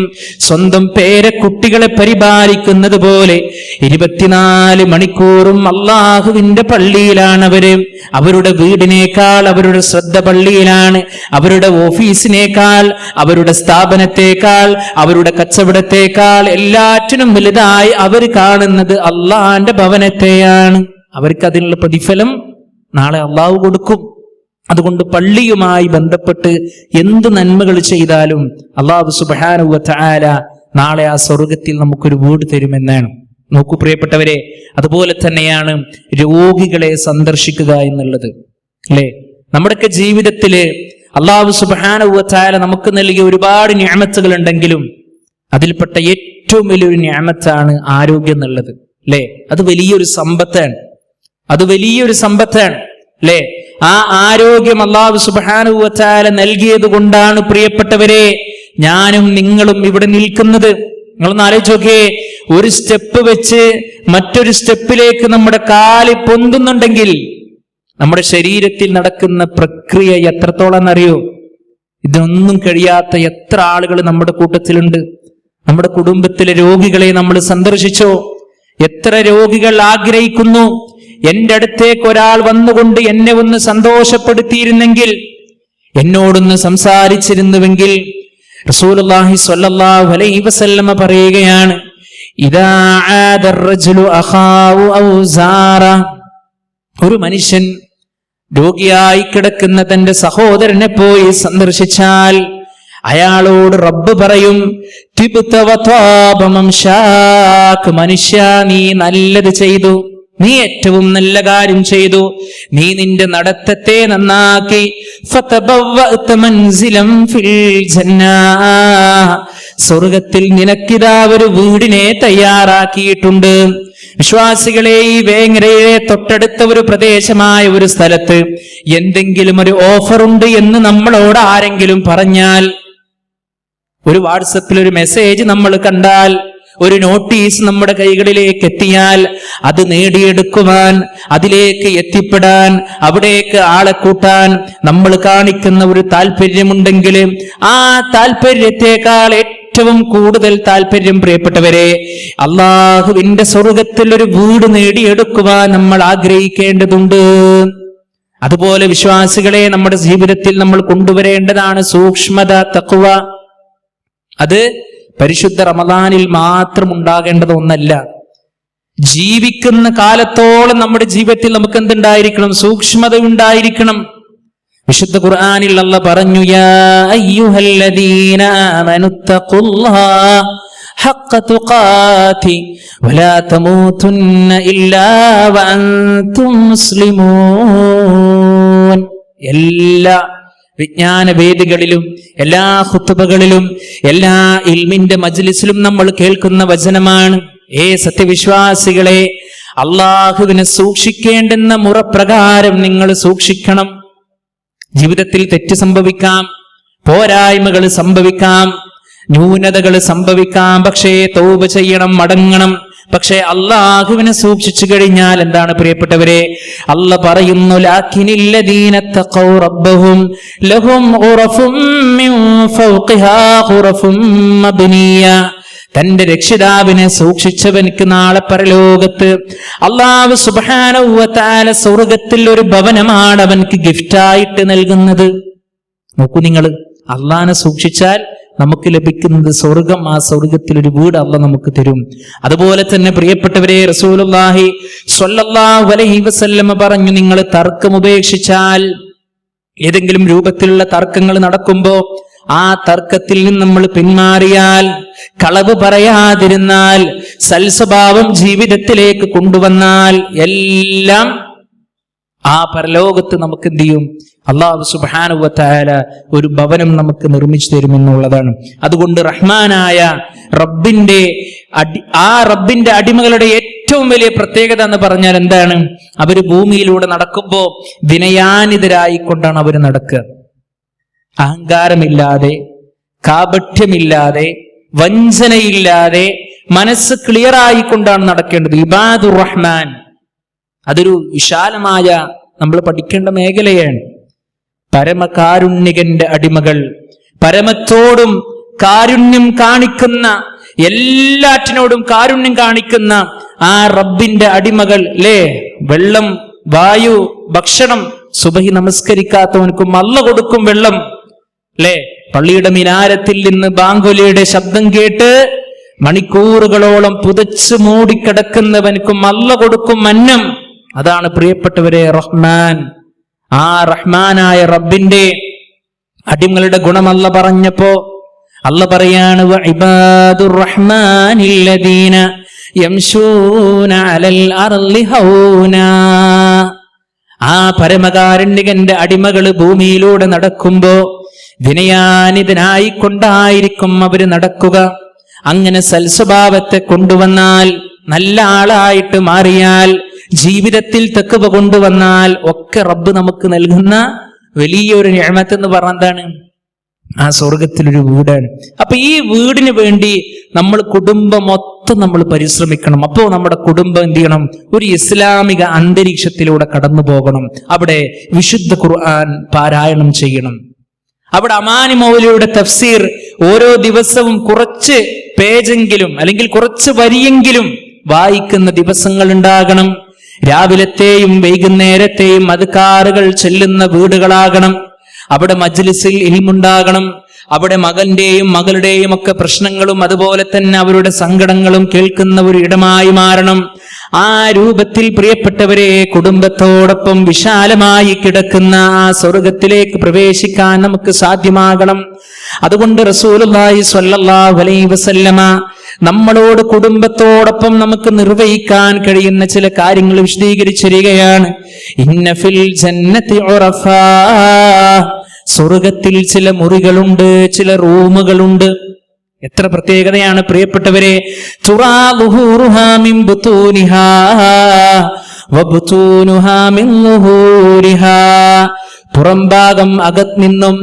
സ്വന്തം പേരക്കുട്ടികളെ പരിപാലിക്കുന്നത് പോലെ 24 മണിക്കൂറും അല്ലാഹുവിന്റെ പള്ളിയിലാണ് അവര്. അവരുടെ വീടിനേക്കാൾ അവരുടെ ശ്രദ്ധ പള്ളിയിലാണ്. അവരുടെ ഓഫീസിനേക്കാൾ, അവരുടെ സ്ഥാപനത്തെക്കാൾ, അവരുടെ കച്ചവടത്തെക്കാൾ എല്ലാറ്റിനും വലുതായി അവർ കാണുന്നത് അല്ലാഹുവിന്റെ ഭവനത്തെയാണ്. അവർക്ക് അതിനുള്ള പ്രതിഫലം നാളെ അല്ലാഹു കൊടുക്കും. അതുകൊണ്ട് പള്ളിയുമായി ബന്ധപ്പെട്ട് എന്ത് നന്മകൾ ചെയ്താലും അല്ലാഹു സുബ്ഹാനഹു വ തആല നാളെ ആ സ്വർഗത്തിൽ നമുക്കൊരു വീട് തരുമെന്നാണ്. നോക്കൂ പ്രിയപ്പെട്ടവരെ, അതുപോലെ തന്നെയാണ് രോഗികളെ സന്ദർശിക്കുക എന്നുള്ളത്. അല്ലേ? നമ്മുടെയൊക്കെ ജീവിതത്തില് അല്ലാഹു സുബ്ഹാനഹു വ തആല നമുക്ക് നൽകിയ ഒരുപാട് നിഅമത്തുകൾ ഉണ്ടെങ്കിലും അതിൽപ്പെട്ട ഏറ്റവും വലിയൊരു നിഅമത്താണ് ആരോഗ്യം എന്നുള്ളത്. അല്ലേ? അത് വലിയൊരു സമ്പത്താണ്. അത് വലിയൊരു സമ്പത്താണ്. അല്ലേ? ആ ആരോഗ്യം അല്ലാഹു സുബ്ഹാനഹു വ തആല നൽകിയത് കൊണ്ടാണ് പ്രിയപ്പെട്ടവരെ ഞാനും നിങ്ങളും ഇവിടെ നിൽക്കുന്നത്. നിങ്ങളൊന്ന് ആലോചിച്ച് നോക്കിയേ, ഒരു സ്റ്റെപ്പ് വെച്ച് മറ്റൊരു സ്റ്റെപ്പിലേക്ക് നമ്മുടെ കാല് പൊന്തുന്നുണ്ടെങ്കിൽ നമ്മുടെ ശരീരത്തിൽ നടക്കുന്ന പ്രക്രിയ എത്രത്തോളം അറിയോ? ഇതിനൊന്നും കഴിയാത്ത എത്ര ആളുകൾ നമ്മുടെ കൂട്ടത്തിലുണ്ട്. നമ്മുടെ കുടുംബത്തിലെ രോഗികളെ നമ്മൾ സന്ദർശിച്ചോ? എത്ര രോഗികൾ ആഗ്രഹിക്കുന്നു, എന്റെ അടുത്തേക്ക് ഒരാൾ വന്നുകൊണ്ട് എന്നെ ഒന്ന് സന്തോഷപ്പെടുത്തിയിരുന്നെങ്കിൽ, എന്നോടൊന്ന് സംസാരിച്ചിരുന്നുവെങ്കിൽ. റസൂലുള്ളാഹി സ്വല്ലല്ലാഹു അലൈഹി വസല്ലമ പറയുകയാണ്, ഇദാ ആദ അർറജുലു അഖാഹു ഔ സാറ, ഒരു മനുഷ്യൻ രോഗിയായി കിടക്കുന്ന തന്റെ സഹോദരനെ പോയി സന്ദർശിച്ചാൽ അയാളോട് റബ്ബ് പറയും, മനുഷ്യ, നീ നല്ലത് ചെയ്തു, നീ ഏറ്റവും നല്ല കാര്യം ചെയ്തു, നീ നിന്റെ നടത്തത്തെ നന്നാക്കി. സ്വർഗത്തിൽ നിനക്കിതാ ഒരു വീടിനെ തയ്യാറാക്കിയിട്ടുണ്ട്. വിശ്വാസികളെ, ഈ വേങ്ങരയിലെ തൊട്ടടുത്ത ഒരു പ്രദേശമായ ഒരു സ്ഥലത്ത് എന്തെങ്കിലും ഒരു ഓഫർ ഉണ്ട് എന്ന് നമ്മളോട് ആരെങ്കിലും പറഞ്ഞാൽ, ഒരു വാട്സപ്പിൽ ഒരു മെസ്സേജ് നമ്മൾ കണ്ടാൽ, ഒരു നോട്ടീസ് നമ്മുടെ കൈകളിലേക്ക് എത്തിയാൽ, അത് നേടിയെടുക്കുവാൻ, അതിലേക്ക് എത്തിപ്പെടാൻ, അവിടേക്ക് ആളെ കൂട്ടാൻ നമ്മൾ കാണിക്കുന്ന ഒരു താല്പര്യമുണ്ടെങ്കിൽ ആ താല്പര്യത്തെക്കാൾ ഏറ്റവും കൂടുതൽ താല്പര്യം, പ്രിയപ്പെട്ടവരെ, അള്ളാഹുവിന്റെ സ്വർഗത്തിൽ ഒരു വീട് നേടിയെടുക്കുവാൻ നമ്മൾ ആഗ്രഹിക്കേണ്ടതുണ്ട്. അതുപോലെ വിശ്വാസികളെ, നമ്മുടെ ജീവിതത്തിൽ നമ്മൾ കൊണ്ടുവരേണ്ടതാണ് സൂക്ഷ്മത, തഖ്വ. അത് പരിശുദ്ധ റമദാനിൽ മാത്രം ഉണ്ടാകേണ്ടത് ഒന്നല്ല. ജീവിക്കുന്ന കാലത്തോളം നമ്മുടെ ജീവിതത്തിൽ നമുക്ക് എന്തുണ്ടായിരിക്കണം? സൂക്ഷ്മത ഉണ്ടായിരിക്കണം. വിശുദ്ധ ഖുർആനിൽ അല്ലാഹ് പറഞ്ഞു, യാ അയ്യുഹല്ലദീന ആമനുത്തഖുല്ലാഹ ഹഖ്ക തുഖാതി വലാ തമൂതുന്ന ഇല്ലാ വഅൻതും മുസ്ലിമൂൻ. എല്ലാ വിജ്ഞാന വേദികളിലും എല്ലാ ഖുത്ബകളിലും എല്ലാ ഇൽമിന്റെ മജ്ലിസിലും നമ്മൾ കേൾക്കുന്ന വചനമാണ്, സത്യവിശ്വാസികളെ, അള്ളാഹുവിനെ സൂക്ഷിക്കേണ്ടുന്ന മുറപ്രകാരം നിങ്ങൾ സൂക്ഷിക്കണം. ജീവിതത്തിൽ തെറ്റ് സംഭവിക്കാം, പോരായ്മകൾ സംഭവിക്കാം, ന്യൂനതകൾ സംഭവിക്കാം. പക്ഷേ തൗബ ചെയ്യണം, മടങ്ങണം. പക്ഷെ അള്ളാഹുവിനെ സൂക്ഷിച്ചു കഴിഞ്ഞാൽ എന്താണ് പ്രിയപ്പെട്ടവരെ? അള്ളാഹ് പറയുന്നു, ലാകിനില്ലദീന തഖൗ റബ്ബഹും ലഹും ഖുറഫും മിൻ ഫൗഖിഹാ ഖുറഫും മബ്നിയ. തന്റെ രക്ഷിതാവിനെ സൂക്ഷിച്ചവനക്ക് നാളെ പരലോകത്ത് അല്ലാഹു സുബ്ഹാനഹു വ തആല സ്വർഗ്ഗത്തിൽ ഒരു ഭവനമാണ് അവൻക്ക് ഗിഫ്റ്റായിട്ട് നൽകുന്നത്. നോക്കൂ നിങ്ങൾ, അള്ളാഹിനെ സൂക്ഷിച്ചാൽ നമുക്ക് ലഭിക്കുന്നത് സ്വർഗം. ആ സ്വർഗത്തിൽ ഒരു വീട് അള്ളാഹ് നമുക്ക് തരും. അതുപോലെ തന്നെ പ്രിയപ്പെട്ടവരെ, റസൂലുള്ളാഹി സ്വല്ലല്ലാഹു അലൈഹി വസല്ലം പറഞ്ഞു, നിങ്ങൾ തർക്കം ഉപേക്ഷിച്ചാൽ, ഏതെങ്കിലും രൂപത്തിലുള്ള തർക്കങ്ങൾ നടക്കുമ്പോ ആ തർക്കത്തിൽ നിന്ന് നമ്മൾ പിന്മാറിയാൽ, കളവ് പറയാതിരുന്നാൽ, സൽസ്വഭാവം ജീവിതത്തിലേക്ക് കൊണ്ടുവന്നാൽ, എല്ലാം ആ പരലോകത്ത് നമുക്ക് എന്ത് ചെയ്യും? അല്ലാഹു സുബ്ഹാനഹു വ തആല ഒരു ഭവനം നമുക്ക് നിർമ്മിച്ചു തരുമെന്നുള്ളതാണ്. അതുകൊണ്ട് റഹ്മാനായ റബ്ബിന്റെ റബ്ബിന്റെ അടിമകളുടെ ഏറ്റവും വലിയ പ്രത്യേകത എന്ന് പറഞ്ഞാൽ എന്താണ്? അവര് ഭൂമിയിലൂടെ നടക്കുമ്പോ വിനയാനിതരായിക്കൊണ്ടാണ് അവർ നടക്കുക. അഹങ്കാരമില്ലാതെ, കാപഠ്യമില്ലാതെ, വഞ്ചനയില്ലാതെ, മനസ്സ് ക്ലിയർ ആയിക്കൊണ്ടാണ് നടക്കേണ്ടത്. ഇബാദുർ റഹ്മാൻ അതൊരു വിശാലമായ നമ്മൾ പഠിക്കേണ്ട മേഖലയാണ്. പരമകാരുണ്യകന്റെ അടിമകൾ, പരമത്തോടും കാരുണ്യം കാണിക്കുന്ന, എല്ലാറ്റിനോടും കാരുണ്യം കാണിക്കുന്ന ആ റബ്ബിന്റെ അടിമകൾ അല്ലേ? വെള്ളം, വായു, ഭക്ഷണം. സുബഹി നമസ്കരിക്കാത്തവനക്കും അല്ലാഹ് കൊടുക്കും വെള്ളം അല്ലേ? പള്ളിയുടെ മിനാരത്തിൽ നിന്ന് ബാങ്കുലിയുടെ ശബ്ദം കേട്ട് മണിക്കൂറുകളോളം പുതച്ച് മൂടിക്കിടക്കുന്നവനക്കും അല്ലാഹ് കൊടുക്കും അന്നം. അതാണ് പ്രിയപ്പെട്ടവരെ റഹ്മാൻ. ആ റഹ്മാനായ റബ്ബിന്റെ അടിമകളുടെ ഗുണം അല്ലാഹ് പറഞ്ഞപ്പോ അല്ലാഹ് പറയാണ്, വഇബാദുർ റഹ്മാനില്ലദീന യംശൂന അലൽ അർളി ഹൗനാ. ആ പരമകാരുണ്യകന്റെ അടിമകൾ ഭൂമിയിലൂടെ നടക്കുമ്പോ വിനയാനിതനായിക്കൊണ്ടായിരിക്കും അവര് നടക്കുക. അങ്ങനെ സൽസ്വഭാവത്തെ കൊണ്ടുവന്നാൽ, നല്ല ആളായിട്ട് മാറിയാൽ, ജീവിതത്തിൽ തഖ്വ കൊണ്ടുവന്നാൽ ഒക്കെ റബ്ബ് നമുക്ക് നൽകുന്ന വലിയൊരു നിഅമത്ത് എന്ന് പറഞ്ഞാൽ എന്താണ്? ആ സ്വർഗത്തിലൊരു വീടാണ്. അപ്പൊ ഈ വീടിന് വേണ്ടി നമ്മൾ കുടുംബം മൊത്തം നമ്മൾ പരിശ്രമിക്കണം. അപ്പോ നമ്മുടെ കുടുംബം എന്ത് ചെയ്യണം? ഒരു ഇസ്ലാമിക അന്തരീക്ഷത്തിലൂടെ കടന്നു പോകണം. അവിടെ വിശുദ്ധ ഖുർആൻ പാരായണം ചെയ്യണം. അവിടെ അമാനി മൗലവിയുടെ തഫ്സീർ ഓരോ ദിവസവും കുറച്ച് പേജെങ്കിലും അല്ലെങ്കിൽ കുറച്ച് വരിയെങ്കിലും വായിക്കുന്ന ദിവസങ്ങൾ ഉണ്ടാകണം. രാവിലത്തെയും വൈകുന്നേരത്തെയും അദ്കാറുകൾ ചെല്ലുന്ന വീടുകളാകണം. അവിടെ മജ്ലിസിൽ ഇൽമുണ്ടാകണം. അവിടെ മകന്റെയും മകളുടെയും ഒക്കെ പ്രശ്നങ്ങളും അതുപോലെ തന്നെ അവരുടെ സങ്കടങ്ങളും കേൾക്കുന്ന ഒരു ഇടമായി മാറണം. ആ രൂപത്തിൽ പ്രിയപ്പെട്ടവരെ, കുടുംബത്തോടൊപ്പം വിശാലമായി കിടക്കുന്ന ആ സ്വർഗത്തിലേക്ക് പ്രവേശിക്കാൻ നമുക്ക് സാധ്യമാകണം. അതുകൊണ്ട് റസൂലുള്ളാഹി സ്വല്ലല്ലാഹു അലൈഹി വസല്ലമ നമ്മളോട് കുടുംബത്തോടൊപ്പം നമുക്ക് നിർവഹിക്കാൻ കഴിയുന്ന ചില കാര്യങ്ങൾ വിശദീകരിച്ചിരിക്കുകയാണ്. ഇന്ന ഫിൽ ജന്നതി ഉറഫാ, സ്വർഗത്തിൽ ചില മുറികളുണ്ട്, ചില റൂമുകളുണ്ട്. എത്ര പ്രത്യേകതയാണ് പ്രിയപ്പെട്ടവരെ. തുറാ ളുഹൂറുഹാ മിൻ ബുതൂനിഹാ വബുതൂനുഹാ മിൻ ളുഹൂരിഹാ, പുറംഭാഗം അകത്ത് നിന്നും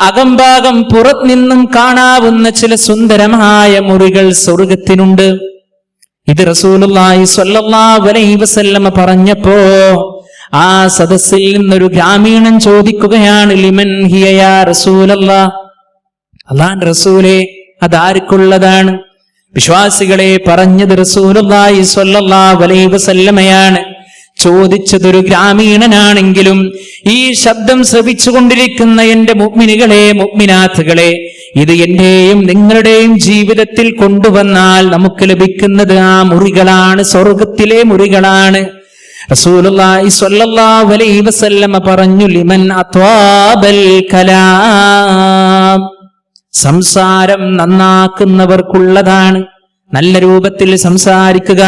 അകംഭാഗം പുറത്ത് നിന്നും കാണാവുന്ന ചില സുന്ദരമായ മുറികൾ സ്വർഗത്തിനുണ്ട്. ഇത് റസൂലുള്ളാഹി സ്വല്ലല്ലാഹു അലൈഹി വസല്ലമ പറഞ്ഞപ്പോ ആ സദസ്സിൽ നിന്നൊരു ഗ്രാമീണൻ ചോദിക്കുകയാണ്, ലിമൻ ഹിയ യാ റസൂലല്ലാഹ്, അല്ലാഹുവിന്റെ റസൂലേ അതാർക്കുള്ളതാണ്? വിശ്വാസികളെ, പറഞ്ഞത് റസൂലുള്ളാഹി സ്വല്ലല്ലാഹു അലൈഹി വസല്ലമയാണ്. ചോദിച്ചതൊരു ഗ്രാമീണനാണെങ്കിലും ഈ ശബ്ദം ശ്രവിച്ചുകൊണ്ടിരിക്കുന്ന എന്റെ മുഅ്മിനുകളെ, മുഅ്മിനാത്തുകളെ, ഇത് എന്റെയും നിങ്ങളുടെയും ജീവിതത്തിൽ കൊണ്ടുവന്നാൽ നമുക്ക് ലഭിക്കുന്നത് ആ മുറികളാണ്, സ്വർഗത്തിലെ മുറികളാണ്. റസൂലുള്ളാഹി സ്വല്ലല്ലാഹു അലൈഹി വസല്ലമ പറഞ്ഞു, ലിമൻ അത്വാബൽ കലാം, സംസാരം നന്നാക്കുന്നവർക്കുള്ളതാണ്. നല്ല രൂപത്തിൽ സംസാരിക്കുക.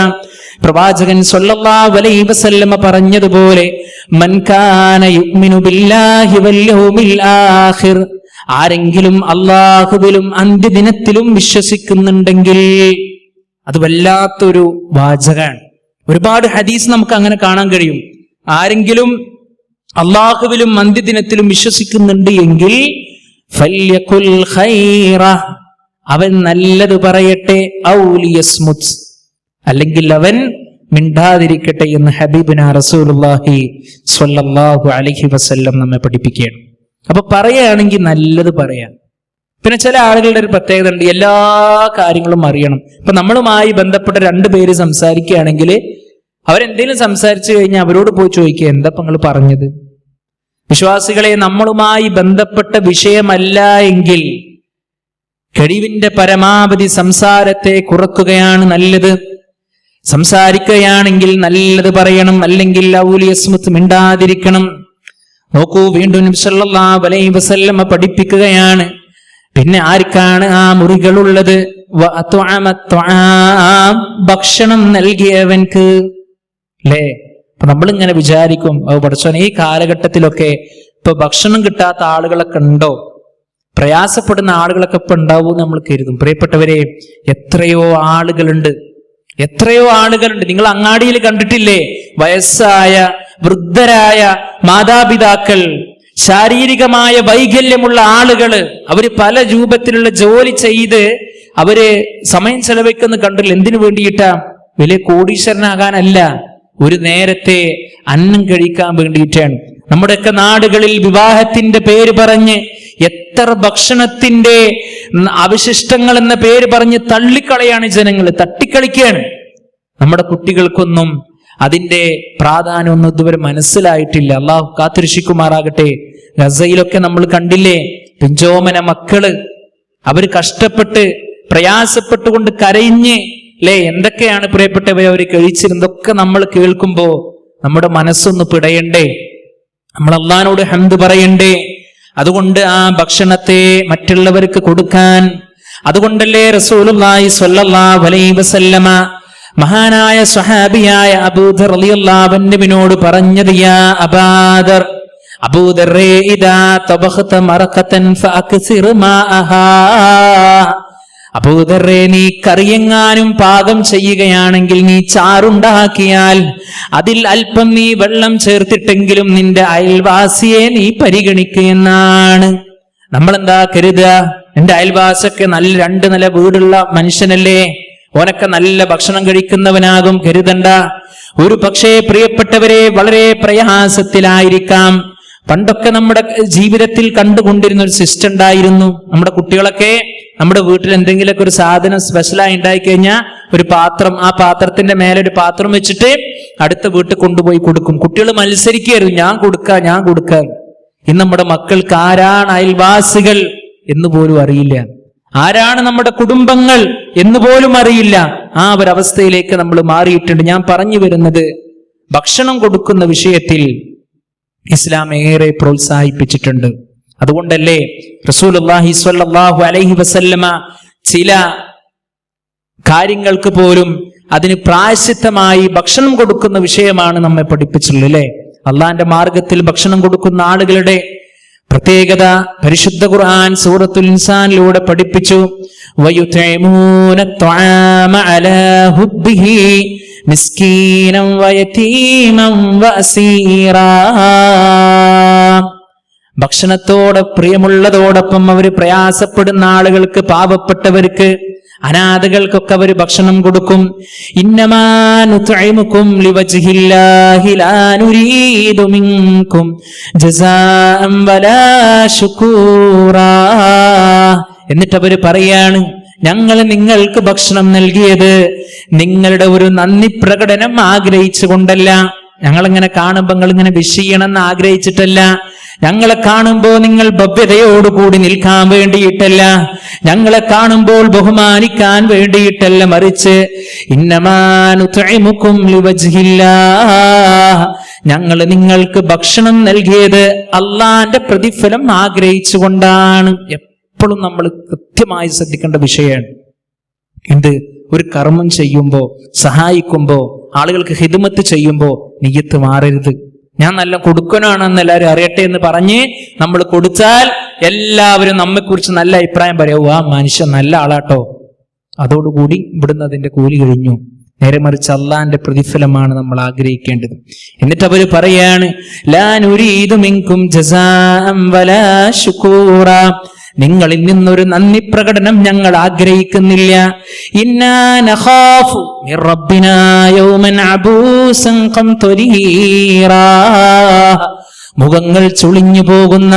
പ്രവാചകൻ സ്വല്ലല്ലാഹു അലൈഹി വസല്ലമ പറഞ്ഞതുപോലെ, മൻ കാന യുഅ്മിനു ബില്ലാഹി വൽ യൗമിൽ ആഖിർ, ആരെങ്കിലും അല്ലാഹുവിലും അന്ത്യദിനത്തിലും വിശ്വസിക്കുന്നുണ്ടെങ്കിൽ, അത് വല്ലാത്തൊരു വാചകമാണ്. ഒരുപാട് ഹദീസ് നമുക്ക് അങ്ങനെ കാണാൻ കഴിയും. ആരെങ്കിലും അല്ലാഹുവിലും അന്ത്യദിനത്തിലും വിശ്വസിക്കുന്നുണ്ട് എങ്കിൽ ഫല്യഖുൽ ഖൈറ, അവൻ നല്ലത് പറയട്ടെ, ഔ ലിയസ്മുത്, അല്ലെങ്കിൽ അവൻ മിണ്ടാതിരിക്കട്ടെ എന്ന് ഹബീബുനാ റസൂലുള്ളാഹി സ്വല്ലല്ലാഹു അലൈഹി വസല്ലം നമ്മെ പഠിപ്പിക്കുകയാണ്. അപ്പൊ പറയുകയാണെങ്കിൽ നല്ലത് പറയാം. പിന്നെ ചില ആളുകളുടെ ഒരു പ്രത്യേകത ഉണ്ട്, എല്ലാ കാര്യങ്ങളും അറിയണം. ഇപ്പൊ നമ്മളുമായി ബന്ധപ്പെട്ട രണ്ടുപേര് സംസാരിക്കുകയാണെങ്കിൽ അവരെന്തെങ്കിലും സംസാരിച്ചു കഴിഞ്ഞാൽ അവരോട് പോയി ചോദിക്കുക, എന്താ നിങ്ങൾ പറഞ്ഞത്? വിശ്വാസികളെ, നമ്മളുമായി ബന്ധപ്പെട്ട വിഷയമല്ല എങ്കിൽ കഴിവിന്റെ പരമാവധി സംസാരത്തെ കുറക്കുകയാണ് നല്ലത്. സംസാരിക്കുകയാണെങ്കിൽ നല്ലത് പറയണം, അല്ലെങ്കിൽ ഔലിയസ്മുത്ത്, മിണ്ടാതിരിക്കണം. നോക്കൂ, വീണ്ടും നബി സല്ലല്ലാഹു അലൈഹി വസല്ലമ പഠിപ്പിക്കുകയാണ്. പിന്നെ ആർക്കാണ് ആ മുറികളുള്ളത്? ഭക്ഷണം നൽകിയവൻക്ക്. അല്ലേ? അപ്പൊ നമ്മളിങ്ങനെ വിചാരിക്കും, പഠിച്ചോനെ, ഈ കാലഘട്ടത്തിലൊക്കെ ഇപ്പൊ ഭക്ഷണം കിട്ടാത്ത ആളുകളൊക്കെ ഉണ്ടോ, പ്രയാസപ്പെടുന്ന ആളുകളൊക്കെ ഇപ്പൊ ഉണ്ടാവും നമ്മൾ കരുതും. പ്രിയപ്പെട്ടവരെ, എത്രയോ ആളുകളുണ്ട്, എത്രയോ ആളുകളുണ്ട്. നിങ്ങൾ അങ്ങാടിയിൽ കണ്ടിട്ടില്ലേ, വയസ്സായ വൃദ്ധരായ മാതാപിതാക്കൾ, ശാരീരികമായ വൈകല്യമുള്ള ആളുകള്, അവര് പല രൂപത്തിലുള്ള ജോലി ചെയ്ത് അവര് സമയം ചെലവഴിക്കുന്ന കണ്ടില്ല. എന്തിനു വേണ്ടിയിട്ടാ? വലിയ കോടീശ്വരനാകാനല്ല, ഒരു നേരത്തെ അന്നം കഴിക്കാൻ വേണ്ടിയിട്ടാണ്. നമ്മുടെയൊക്കെ നാടുകളിൽ വിവാഹത്തിന്റെ പേര് പറഞ്ഞ് എത്ര ഭക്ഷണത്തിന്റെ അവശിഷ്ടങ്ങൾ എന്ന പേര് പറഞ്ഞ് തള്ളിക്കളയാണ് ജനങ്ങൾ, തട്ടിക്കളിക്കുകയാണ്. നമ്മുടെ കുട്ടികൾക്കൊന്നും അതിന്റെ പ്രാധാന്യമൊന്നും ഇതുവരെ മനസ്സിലായിട്ടില്ല. അള്ളാഹു കാത്തിരക്ഷിക്കുമാറാകട്ടെ. ഗസയിലൊക്കെ നമ്മൾ കണ്ടില്ലേ, പിഞ്ചോമന മക്കള്, അവര് കഷ്ടപ്പെട്ട് പ്രയാസപ്പെട്ടുകൊണ്ട് കരയിഞ്ഞ്, അല്ലേ, എന്തൊക്കെയാണ് പ്രിയപ്പെട്ടവരെ അവർ കഴിച്ചിരുന്നതൊക്കെ നമ്മൾ കേൾക്കുമ്പോ നമ്മുടെ മനസ്സൊന്ന് പിടയണ്ടേ? നമ്മൾ അള്ളാഹിനോട് ഹംദ് പറയണ്ടേ? അതുകൊണ്ട് ആ ഭക്ഷണത്തെ മറ്റുള്ളവർക്ക് കൊടുക്കാൻ, അതുകൊണ്ടല്ലേ റസൂലുള്ളാഹി സ്വല്ലല്ലാഹു അലൈഹി വസല്ലമ മഹാനായ സ്വഹാബിയായ അബൂദർ റളിയല്ലാഹു അൻഹുവിനോട് പറഞ്ഞത്, യാ അബൂദർ, അബൂദറേ, ഇദാ തബഖത മറഖതൻ ഫഅക്സിർ മാഅഹാ, അബൂദറേ, നീ കറിയെങ്ങാനും പാകം ചെയ്യുകയാണെങ്കിൽ, നീ ചാറുണ്ടാക്കിയാൽ അതിൽ അല്പം നീ വെള്ളം ചേർത്തിട്ടെങ്കിലും നിന്റെ അയൽവാസിയെ നീ പരിഗണിക്കുകയെന്നാണ്. നമ്മളെന്താ കരുതുക, എന്റെ അയൽവാസിയൊക്കെ നല്ല 2 നില വീടുള്ള മനുഷ്യനല്ലേ, ഓനൊക്കെ നല്ല ഭക്ഷണം കഴിക്കുന്നവനാകും കരുതണ്ട. ഒരു പക്ഷേ പ്രിയപ്പെട്ടവരെ, വളരെ പ്രയാസത്തിലായിരിക്കാം. പണ്ടൊക്കെ നമ്മുടെ ജീവിതത്തിൽ കണ്ടുകൊണ്ടിരുന്ന ഒരു സിസ്റ്റം ഉണ്ടായിരുന്നു. നമ്മുടെ കുട്ടികളൊക്കെ നമ്മുടെ വീട്ടിൽ എന്തെങ്കിലുമൊക്കെ ഒരു സാധനം സ്പെഷ്യലായി ഉണ്ടായി കഴിഞ്ഞാൽ ഒരു പാത്രം, ആ പാത്രത്തിന്റെ മേലെ ഒരു പാത്രം വെച്ചിട്ട് അടുത്ത വീട്ടിൽ കൊണ്ടുപോയി കൊടുക്കും. കുട്ടികൾ മത്സരിക്കുകയായിരുന്നു, ഞാൻ കൊടുക്കാം. ഇന്ന് നമ്മുടെ മക്കൾക്ക് ആരാണ് അയൽവാസികൾ എന്നുപോലും അറിയില്ല, ആരാണ് നമ്മുടെ കുടുംബങ്ങൾ എന്നുപോലും അറിയില്ല. ആ ഒരവസ്ഥയിലേക്ക് നമ്മൾ മാറിയിട്ടുണ്ട്. ഞാൻ പറഞ്ഞു വരുന്നത്, ഭക്ഷണം കൊടുക്കുന്ന വിഷയത്തിൽ ഇസ്ലാം ഏറെ പ്രോത്സാഹിപ്പിച്ചിട്ടുണ്ട്. അതുകൊണ്ടല്ലേ റസൂലുള്ളാഹി സ്വല്ലല്ലാഹു അലൈഹി വസല്ലമ ചില കാര്യങ്ങൾക്ക് പോലും അതിന് പ്രായശ്ചിത്തമായി ഭക്ഷണം കൊടുക്കുന്ന വിഷയമാണ് നമ്മെ പഠിപ്പിച്ചുള്ളത്, അല്ലേ? അള്ളാന്റെ മാർഗത്തിൽ ഭക്ഷണം കൊടുക്കുന്ന ആളുകളുടെ പ്രത്യേകത പരിശുദ്ധ ഖുർആൻ സൂറത്തുൽ ഇൻസാനിലൂടെ പഠിപ്പിച്ചു. വയുതഇമൂന ത്വആമ അലാ ഹുബ്ബിഹി മിസ്കീനൻ വയതീമൻ വഅസീറാ. ഭക്ഷണത്തോടെ പ്രിയമുള്ളതോടൊപ്പം അവർ പ്രയാസപ്പെടുന്ന ആളുകൾക്ക്, പാവപ്പെട്ടവർക്ക്, അനാഥകൾക്കൊക്കെ അവർ ഭക്ഷണം കൊടുക്കും. ഇന്നമാ നുത്ഇമുകും ലിവജ്ഹില്ലാഹി ലാ നുരീദു മിൻകും ജസാഅൻ വലാ ശുകൂറാ. എന്നിട്ട് അവർ പറയാണ്, ഞങ്ങൾ നിങ്ങൾക്ക് ഭക്ഷണം നൽകിയത് നിങ്ങളുടെ ഒരു നന്ദി പ്രകടനം ആഗ്രഹിച്ചുകൊണ്ടല്ല, ഞങ്ങളിങ്ങനെ കാണുമ്പോൾ നിങ്ങൾ ഇങ്ങനെ വിഷ് ചെയ്യണമെന്ന് ആഗ്രഹിച്ചിട്ടല്ല, ഞങ്ങളെ കാണുമ്പോൾ നിങ്ങൾ ഭവ്യതയോടുകൂടി നിൽക്കാൻ വേണ്ടിയിട്ടല്ല, ഞങ്ങളെ കാണുമ്പോൾ ബഹുമാനിക്കാൻ വേണ്ടിയിട്ടല്ല, മറിച്ച് ഇന്നമാ നുത്ഇമുകും ലിവജ്ഹില്ലാഹ്, ഞങ്ങൾ നിങ്ങൾക്ക് ഭക്ഷണം നൽകിയത് അള്ളാന്റെ പ്രതിഫലം ആഗ്രഹിച്ചുകൊണ്ടാണ്. എപ്പോഴും നമ്മൾ കൃത്യമായി ശ്രദ്ധിക്കേണ്ട വിഷയമാണ്. എന്ത്? ഒരു കർമ്മം ചെയ്യുമ്പോൾ, സഹായിക്കുമ്പോൾ, ആളുകൾക്ക് ഹിദ്മത്ത് ചെയ്യുമ്പോൾ നിയ്യത്ത് മാറരുത്. ഞാൻ നല്ല കൊടുക്കനാണെന്ന് എല്ലാവരും അറിയട്ടെ എന്ന് പറഞ്ഞ് നമ്മൾ കൊടുത്താൽ എല്ലാവരും നമ്മെക്കുറിച്ച് നല്ല അഭിപ്രായം പറയാവൂ, ആ മനുഷ്യൻ നല്ല ആളാട്ടോ, അതോടുകൂടി ഇവിടുന്ന് അതിന്റെ കൂലി കഴിഞ്ഞു. നേരെ മറിച്ച് അള്ളാന്റെ പ്രതിഫലമാണ് നമ്മൾ ആഗ്രഹിക്കേണ്ടത്. എന്നിട്ട് അവര് പറയാണ്, ലാ നുരീദു മിൻകും ജസാഅൻ വലാ ശുകൂറാ, നിങ്ങളിൽ നിന്നൊരു നന്ദി പ്രകടനം ഞങ്ങൾ ആഗ്രഹിക്കുന്നില്ല. ഇന്നാ നഖാഫു മിർ റബ്ബിനാ യൗമൻ അബൂസൻ ഖംതരീറാ. മുഖങ്ങൾ ചുളിഞ്ഞു പോകുന്ന,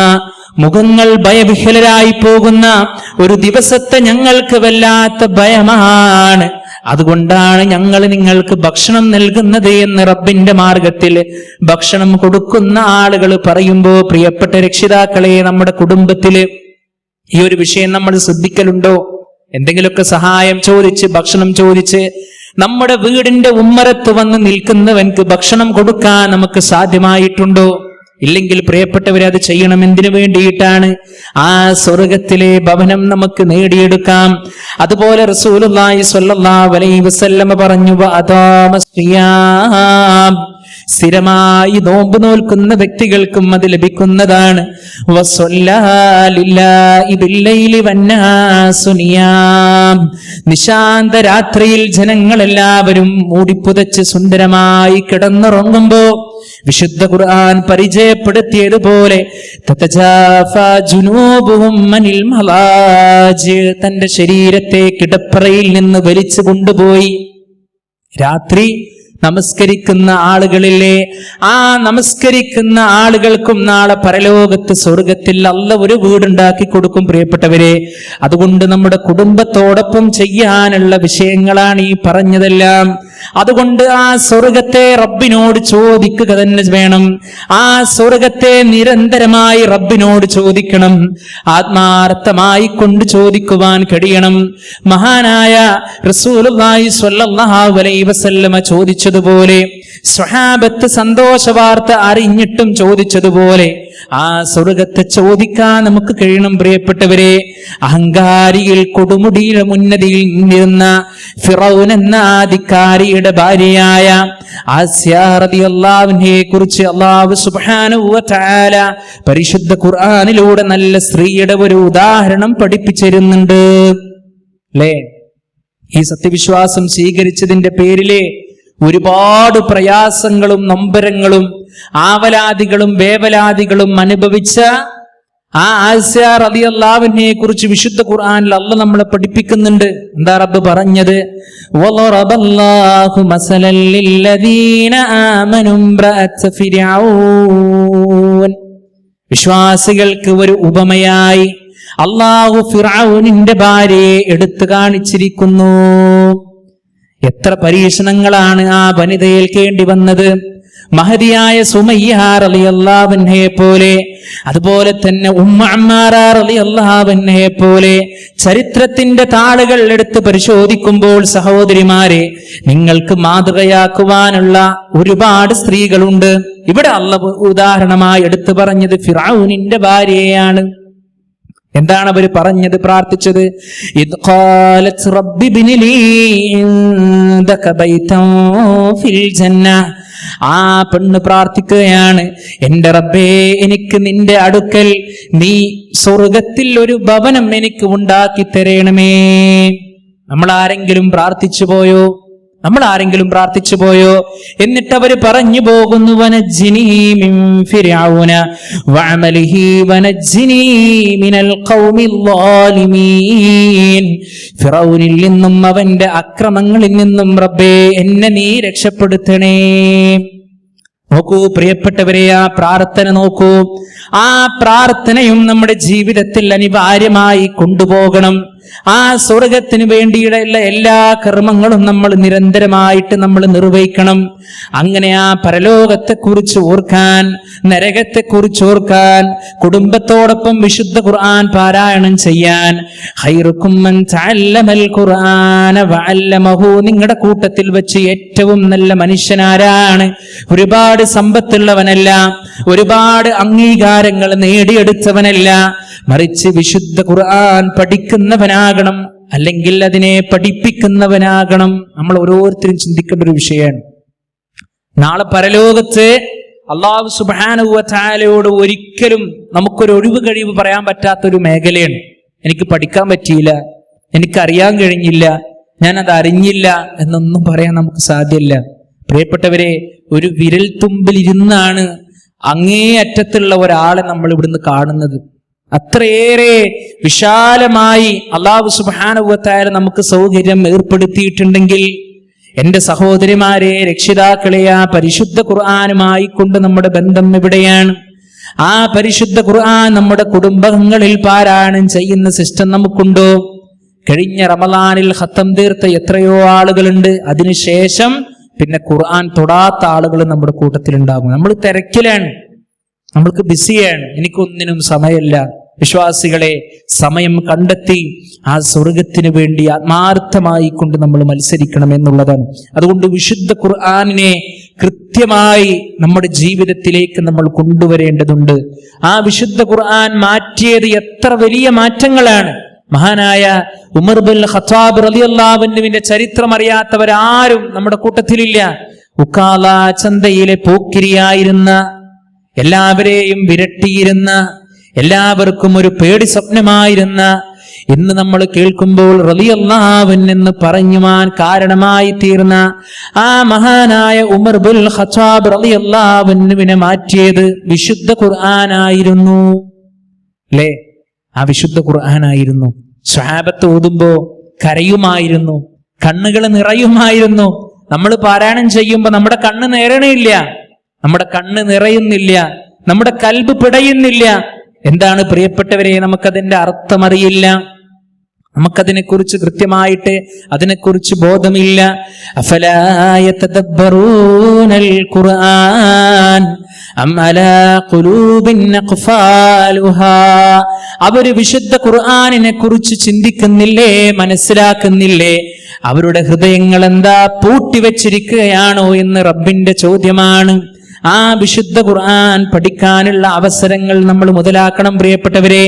മുഖങ്ങൾ ഭയവിഹ്വലരായി പോകുന്ന ഒരു ദിവസത്തെ ഞങ്ങൾക്ക് വല്ലാത്ത ഭയമാണ്. അതുകൊണ്ടാണ് ഞങ്ങൾ നിങ്ങൾക്ക് ഭക്ഷണം നൽകുന്നത് എന്ന് റബ്ബിന്റെ മാർഗത്തിൽ ഭക്ഷണം കൊടുക്കുന്ന ആളുകൾ പറയുമ്പോൾ, പ്രിയപ്പെട്ട രക്ഷിതാക്കളെ, നമ്മുടെ കുടുംബത്തില് ഈ ഒരു വിഷയം നമ്മൾ ശ്രദ്ധിക്കലുണ്ടോ? എന്തെങ്കിലുമൊക്കെ സഹായം ചോദിച്ച്, ഭക്ഷണം ചോദിച്ച് നമ്മുടെ വീടിന്റെ ഉമ്മറത്ത് വന്ന് നിൽക്കുന്നവൻക്ക് ഭക്ഷണം കൊടുക്കാൻ നമുക്ക് സാധ്യമായിട്ടുണ്ടോ? ഇല്ലെങ്കിൽ പ്രിയപ്പെട്ടവരെ, അത് ചെയ്യണം. എന്തിനു വേണ്ടിയിട്ടാണ്? ആ സ്വർഗത്തിലെ ഭവനം നമുക്ക് നേടിയെടുക്കാം. അതുപോലെ റസൂലുള്ളാഹി സ്വല്ലല്ലാഹു അലൈഹി വസല്ലമ പറഞ്ഞു, സ്ഥിരമായി നോമ്പ് നോൽക്കുന്ന വ്യക്തികൾക്കും അത് ലഭിക്കുന്നതാണ്. നിശാന്ത രാത്രിയിൽ ജനങ്ങളെല്ലാവരും മൂടിപ്പുതച്ച് സുന്ദരമായി കിടന്നുറങ്ങുമ്പോ വിശുദ്ധ ഖുർആൻ പരിചയപ്പെടുത്തിയതുപോലെ തന്റെ ശരീരത്തെ കിടപ്പറയിൽ നിന്ന് വലിച്ചു കൊണ്ടുപോയി രാത്രി നമസ്കരിക്കുന്ന ആളുകളിലെ ആ നമസ്കരിക്കുന്ന ആളുകൾക്കും നാളെ പരലോകത്ത് സ്വർഗത്തിൽ അല്ലാഹു ഒരു വീടുണ്ടാക്കി കൊടുക്കും. പ്രിയപ്പെട്ടവരെ, അതുകൊണ്ട് നമ്മുടെ കുടുംബത്തോടൊപ്പം ചെയ്യാനുള്ള വിഷയങ്ങളാണ് ഈ പറഞ്ഞതെല്ലാം. അതുകൊണ്ട് ആ സ്വർഗത്തെ റബ്ബിനോട് ചോദിക്കുക തന്നെ വേണം. ആ സ്വർഗത്തെ നിരന്തരമായി റബ്ബിനോട് ചോദിക്കണം, ആത്മാർത്ഥമായി കൊണ്ട് ചോദിക്കുവാൻ കഴിയണം. മഹാനായ റസൂലുള്ളാഹി സ്വല്ലല്ലാഹു അലൈഹി വസല്ലമ ചോദിച്ചതുപോലെ, സ്വഹാബത്ത് സന്തോഷ വാർത്ത അറിഞ്ഞിട്ടും ചോദിച്ചതുപോലെ ആ സ്വർഗത്തെ ചോദിക്കാൻ നമുക്ക് കഴിയണം. പ്രിയപ്പെട്ടവരെ, അഹങ്കാരിയിൽ കൊടുമുടിയുടെ ഉന്നതിയിൽ നിന്നിരുന്ന ഫിറൗൻ എന്ന അധികാരിയുടെ ഭാര്യയായ ആസിയ റളിയല്ലാഹു അൻഹയെ കുറിച്ച് അല്ലാഹു സുബ്ഹാനഹു വ തആല പരിശുദ്ധ ഖുർആനിലൂടെ നല്ല സ്ത്രീയുടെ ഒരു ഉദാഹരണം പഠിപ്പിച്ചിരുന്നുണ്ട്, അല്ലേ? ഈ സത്യവിശ്വാസം സ്വീകരിച്ചതിന്റെ പേരിലെ ഒരുപാട് പ്രയാസങ്ങളും നൊമ്പരങ്ങളും ആവലാദികളും വേവലാദികളും അനുഭവിച്ച ആ ആസിയ റളിയല്ലാഹു അൻഹയെ കുറിച്ച് വിശുദ്ധ ഖുർആനിൽ അല്ലാഹു നമ്മളെ പഠിപ്പിക്കുന്നുണ്ട്. എന്താ റബ്ബ് പറഞ്ഞത്? വളറബല്ലാഹു മസലൻ ലില്ലദീന ആമനു ഇംറഅത ഫിർഔൻ. വിശ്വാസികൾക്ക് ഒരു ഉപമയായി അല്ലാഹു ഫിർഔനിന്റെ ഭാര്യയെ എടുത്തു കാണിച്ചിരിക്കുന്നു. എത്ര പരീക്ഷണങ്ങളാണ് ആ വനിത ഏൽക്കേണ്ടി വന്നത്. മഹദിയായ സുമയ്യ റളിയല്ലാഹു അൻഹയെ പോലെ, അതുപോലെ തന്നെ ഉമ്മ അമ്മാറ റളിയല്ലാഹു അൻഹയെ പോലെ ചരിത്രത്തിന്റെ താളുകൾ എടുത്ത് പരിശോധിക്കുമ്പോൾ സഹോദരിമാരെ, നിങ്ങൾക്ക് മാതൃകയാക്കുവാനുള്ള ഒരുപാട് സ്ത്രീകളുണ്ട്. ഇവിടെ അല്ലാഹു ഉദാഹരണമായി എടുത്തു പറഞ്ഞത് ഫിറഔനിന്റെ ഭാര്യയെയാണ്. എന്താണ് അവർ പറഞ്ഞത്, പ്രാർത്ഥിച്ചത്? ഇദ് ഖാലത് റബ്ബി ഇബ്നി ലീ ഇൻദക ബൈതൻ ഫിൽ ജന്ന. ആ പെണ്ണ് പ്രാർത്ഥിക്കുകയാണ്, എന്റെ റബ്ബേ, എനിക്ക് നിന്റെ അടുക്കൽ നീ സ്വർഗത്തിൽ ഒരു ഭവനം എനിക്ക് ഉണ്ടാക്കി തരണമേ. നമ്മൾ ആരെങ്കിലും പ്രാർത്ഥിച്ചു പോയോ? എന്നിട്ട് അവര് പറഞ്ഞു പോകുന്നു, വനജ്ജിനീ മിൻ ഫിർഔന വഅമലിഹി വനജ്ജിനീ മിനൽ ഖൗമിൽ ളാലിമീൻ. ഫിറഔനിൽ നിന്നും അവന്റെ അക്രമങ്ങളിൽ നിന്നും റബ്ബേ എന്നെ നീ രക്ഷപ്പെടുത്തണേ. നോക്കൂ പ്രിയപ്പെട്ടവരെ, ആ പ്രാർത്ഥന നോക്കൂ. ആ പ്രാർത്ഥനയും നമ്മുടെ ജീവിതത്തിൽ അനിവാര്യമായി കൊണ്ടുപോകണം. ആ സ്വർഗത്തിന് വേണ്ടിയുള്ള എല്ലാ കർമ്മങ്ങളും നമ്മൾ നിരന്തരമായിട്ട് നമ്മൾ നിർവഹിക്കണം. അങ്ങനെ ആ പരലോകത്തെക്കുറിച്ച് ഓർക്കാൻ, നരകത്തെക്കുറിച്ച് ഓർക്കാൻ, കുടുംബത്തോടൊപ്പം വിശുദ്ധ ഖുർആൻ പാരായണം ചെയ്യാൻ. ഖൈറുക്കും മൻ തഅല്ലമൽ ഖുർആന വഅല്ലമഹു. നിങ്ങളുടെ കൂട്ടത്തിൽ വെച്ച് ഏറ്റവും നല്ല മനുഷ്യനാരാണ്? ഒരുപാട് സമ്പത്തുള്ളവനല്ല, ഒരുപാട് അംഗീകാരങ്ങൾ നേടിയെടുത്തവനല്ല, മറിച്ച് വിശുദ്ധ ഖുർആൻ പഠിക്കുന്നവനാകണം, അല്ലെങ്കിൽ അതിനെ പഠിപ്പിക്കുന്നവനാകണം. നമ്മൾ ഓരോരുത്തരും ചിന്തിക്കേണ്ട ഒരു വിഷയമാണ്. നാളെ പരലോകത്ത് അല്ലാഹു സുബ്ഹാനഹു വ തആലയോട് ഒരിക്കലും നമുക്കൊരു ഒഴിവ് കഴിവ് പറയാൻ പറ്റാത്തൊരു മേഖലയാണ്. എനിക്ക് പഠിക്കാൻ പറ്റിയില്ല, എനിക്കറിയാൻ കഴിഞ്ഞില്ല, ഞാനത് അറിഞ്ഞില്ല എന്നൊന്നും പറയാൻ നമുക്ക് സാധ്യമല്ല. പ്രിയപ്പെട്ടവരെ, ഒരു വിരൽ തുമ്പിലിരുന്നാണ് അങ്ങേ അറ്റത്തുള്ള ഒരാളെ നമ്മൾ ഇവിടുന്ന് കാണുന്നത്. അത്രയേറെ വിശാലമായി അല്ലാഹു സുബ്ഹാനഹു വ തആല നമുക്ക് സൗകര്യം ഏർപ്പെടുത്തിയിട്ടുണ്ടെങ്കിൽ, എന്റെ സഹോദരിമാരെ, രക്ഷിതാക്കളെ, ആ പരിശുദ്ധ ഖുർആനുമായി കൊണ്ട് നമ്മുടെ ബന്ധം എവിടെയാണ്? ആ പരിശുദ്ധ ഖുർആൻ നമ്മുടെ കുടുംബങ്ങളിൽ പാരായണം ചെയ്യുന്ന സിസ്റ്റം നമുക്കുണ്ടോ? കഴിഞ്ഞ റമളാനിൽ ഖത്തം തീർത്ത എത്രയോ ആളുകളുണ്ട്. അതിനുശേഷം പിന്നെ ഖുർആൻ തൊടാത്ത ആളുകൾ നമ്മുടെ കൂട്ടത്തിലുണ്ടാകും. നമ്മൾ തിരക്കിലാണ്, നമ്മൾക്ക് ബിസിയാണ്, എനിക്കൊന്നിനും സമയമില്ല. വിശ്വാസികളെ, സമയം കണ്ടെത്തി ആ സ്വർഗത്തിന് വേണ്ടി ആത്മാർത്ഥമായി കൊണ്ട് നമ്മൾ മത്സരിക്കണം എന്നുള്ളതാണ്. അതുകൊണ്ട് വിശുദ്ധ ഖുർആനിനെ കൃത്യമായി നമ്മുടെ ജീവിതത്തിലേക്ക് നമ്മൾ കൊണ്ടുവരേണ്ടതുണ്ട്. ആ വിശുദ്ധ ഖുർആൻ മാറ്റിയത് എത്ര വലിയ മാറ്റങ്ങളാണ്. മഹാനായ ഉമർ ബിൻ ഖത്താബ് റളിയല്ലാഹു അൻഹുവിന്റെ ചരിത്രം അറിയാത്തവരാരും നമ്മുടെ കൂട്ടത്തിലില്ല. ഉക്കാല ചന്തയിലെ പോക്കിരിയായിരുന്ന, എല്ലാവരെയും വിരട്ടിയിരുന്ന, എല്ലാവർക്കും ഒരു പേടി സ്വപ്നമായിരുന്ന, ഇന്ന് നമ്മൾ കേൾക്കുമ്പോൾ റളിയല്ലാഹു അൻഹു എന്ന് പറഞ്ഞുവാൻ കാരണമായി തീർന്ന ആ മഹാനായ ഉമർ ബിൻ ഖത്താബ് റളിയല്ലാഹു അൻഹുവിനെ മാറ്റിയത് വിശുദ്ധ ഖുർആനായിരുന്നു. അല്ലേ? ആ വിശുദ്ധ ഖുർആനായിരുന്നു. സ്വഹാബത്ത് ഓതുമ്പോ കരയുമായിരുന്നു, കണ്ണുകൾ നിറയുമായിരുന്നു. നമ്മൾ പാരായണം ചെയ്യുമ്പോ നമ്മുടെ കണ്ണ് നിറയണില്ല, നമ്മുടെ കണ്ണ് നിറയുന്നില്ല, നമ്മുടെ കൽബ് പിടയുന്നില്ല. എന്താണ് പ്രിയപ്പെട്ടവരെ? നമുക്കതിന്റെ അർത്ഥം അറിയില്ല, നമുക്കതിനെക്കുറിച്ച് കൃത്യമായിട്ട് അതിനെക്കുറിച്ച് ബോധമില്ല. അഫലാ യതദബ്ബറൂനൽ ഖുർആൻ അം അലാ ഖുലൂബിൻ അഖ്ഫാലുഹാ. അവർ വിശുദ്ധ ഖുർആനിനെ കുറിച്ച് ചിന്തിക്കുന്നില്ലേ, മനസ്സിലാക്കുന്നില്ലേ? അവരുടെ ഹൃദയങ്ങൾ എന്താ പൂട്ടിവെച്ചിരിക്കുകയാണോ എന്ന് റബ്ബിന്റെ ചോദ്യമാണ്. ആ വിശുദ്ധ ഖുർആൻ പഠിക്കാനുള്ള അവസരങ്ങൾ നമ്മൾ മുതലാക്കണം പ്രിയപ്പെട്ടവരെ.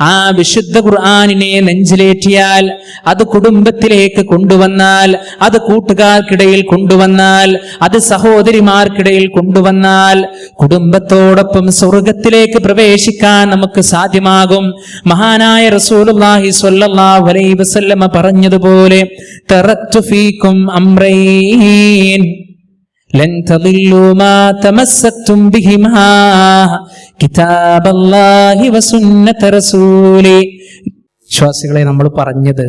ആ വിശുദ്ധ ഖുർആനിനെ നെഞ്ചിലേറ്റിയാൽ, അത് കുടുംബത്തിലേക്ക് കൊണ്ടുവന്നാൽ, അത് കൂട്ടുകാർക്കിടയിൽ കൊണ്ടുവന്നാൽ, അത് സഹോദരിമാർക്കിടയിൽ കൊണ്ടുവന്നാൽ, കുടുംബത്തോടൊപ്പം സ്വർഗത്തിലേക്ക് പ്രവേശിക്കാൻ നമുക്ക് സാധ്യമാകും. മഹാനായ റസൂലുള്ളാഹി സ്വല്ലല്ലാഹു അലൈഹി വസല്ലമ പറഞ്ഞതുപോലെ, തറക്തു ഫീകും അംറൈൻ ലൻ തദില്ലു മാ തമസ്സക്തും ബിഹിമാ കിതാബല്ലാഹി വസുന്നത റസൂലി. വിശ്വാസികളെ, നമ്മൾ പറഞ്ഞത്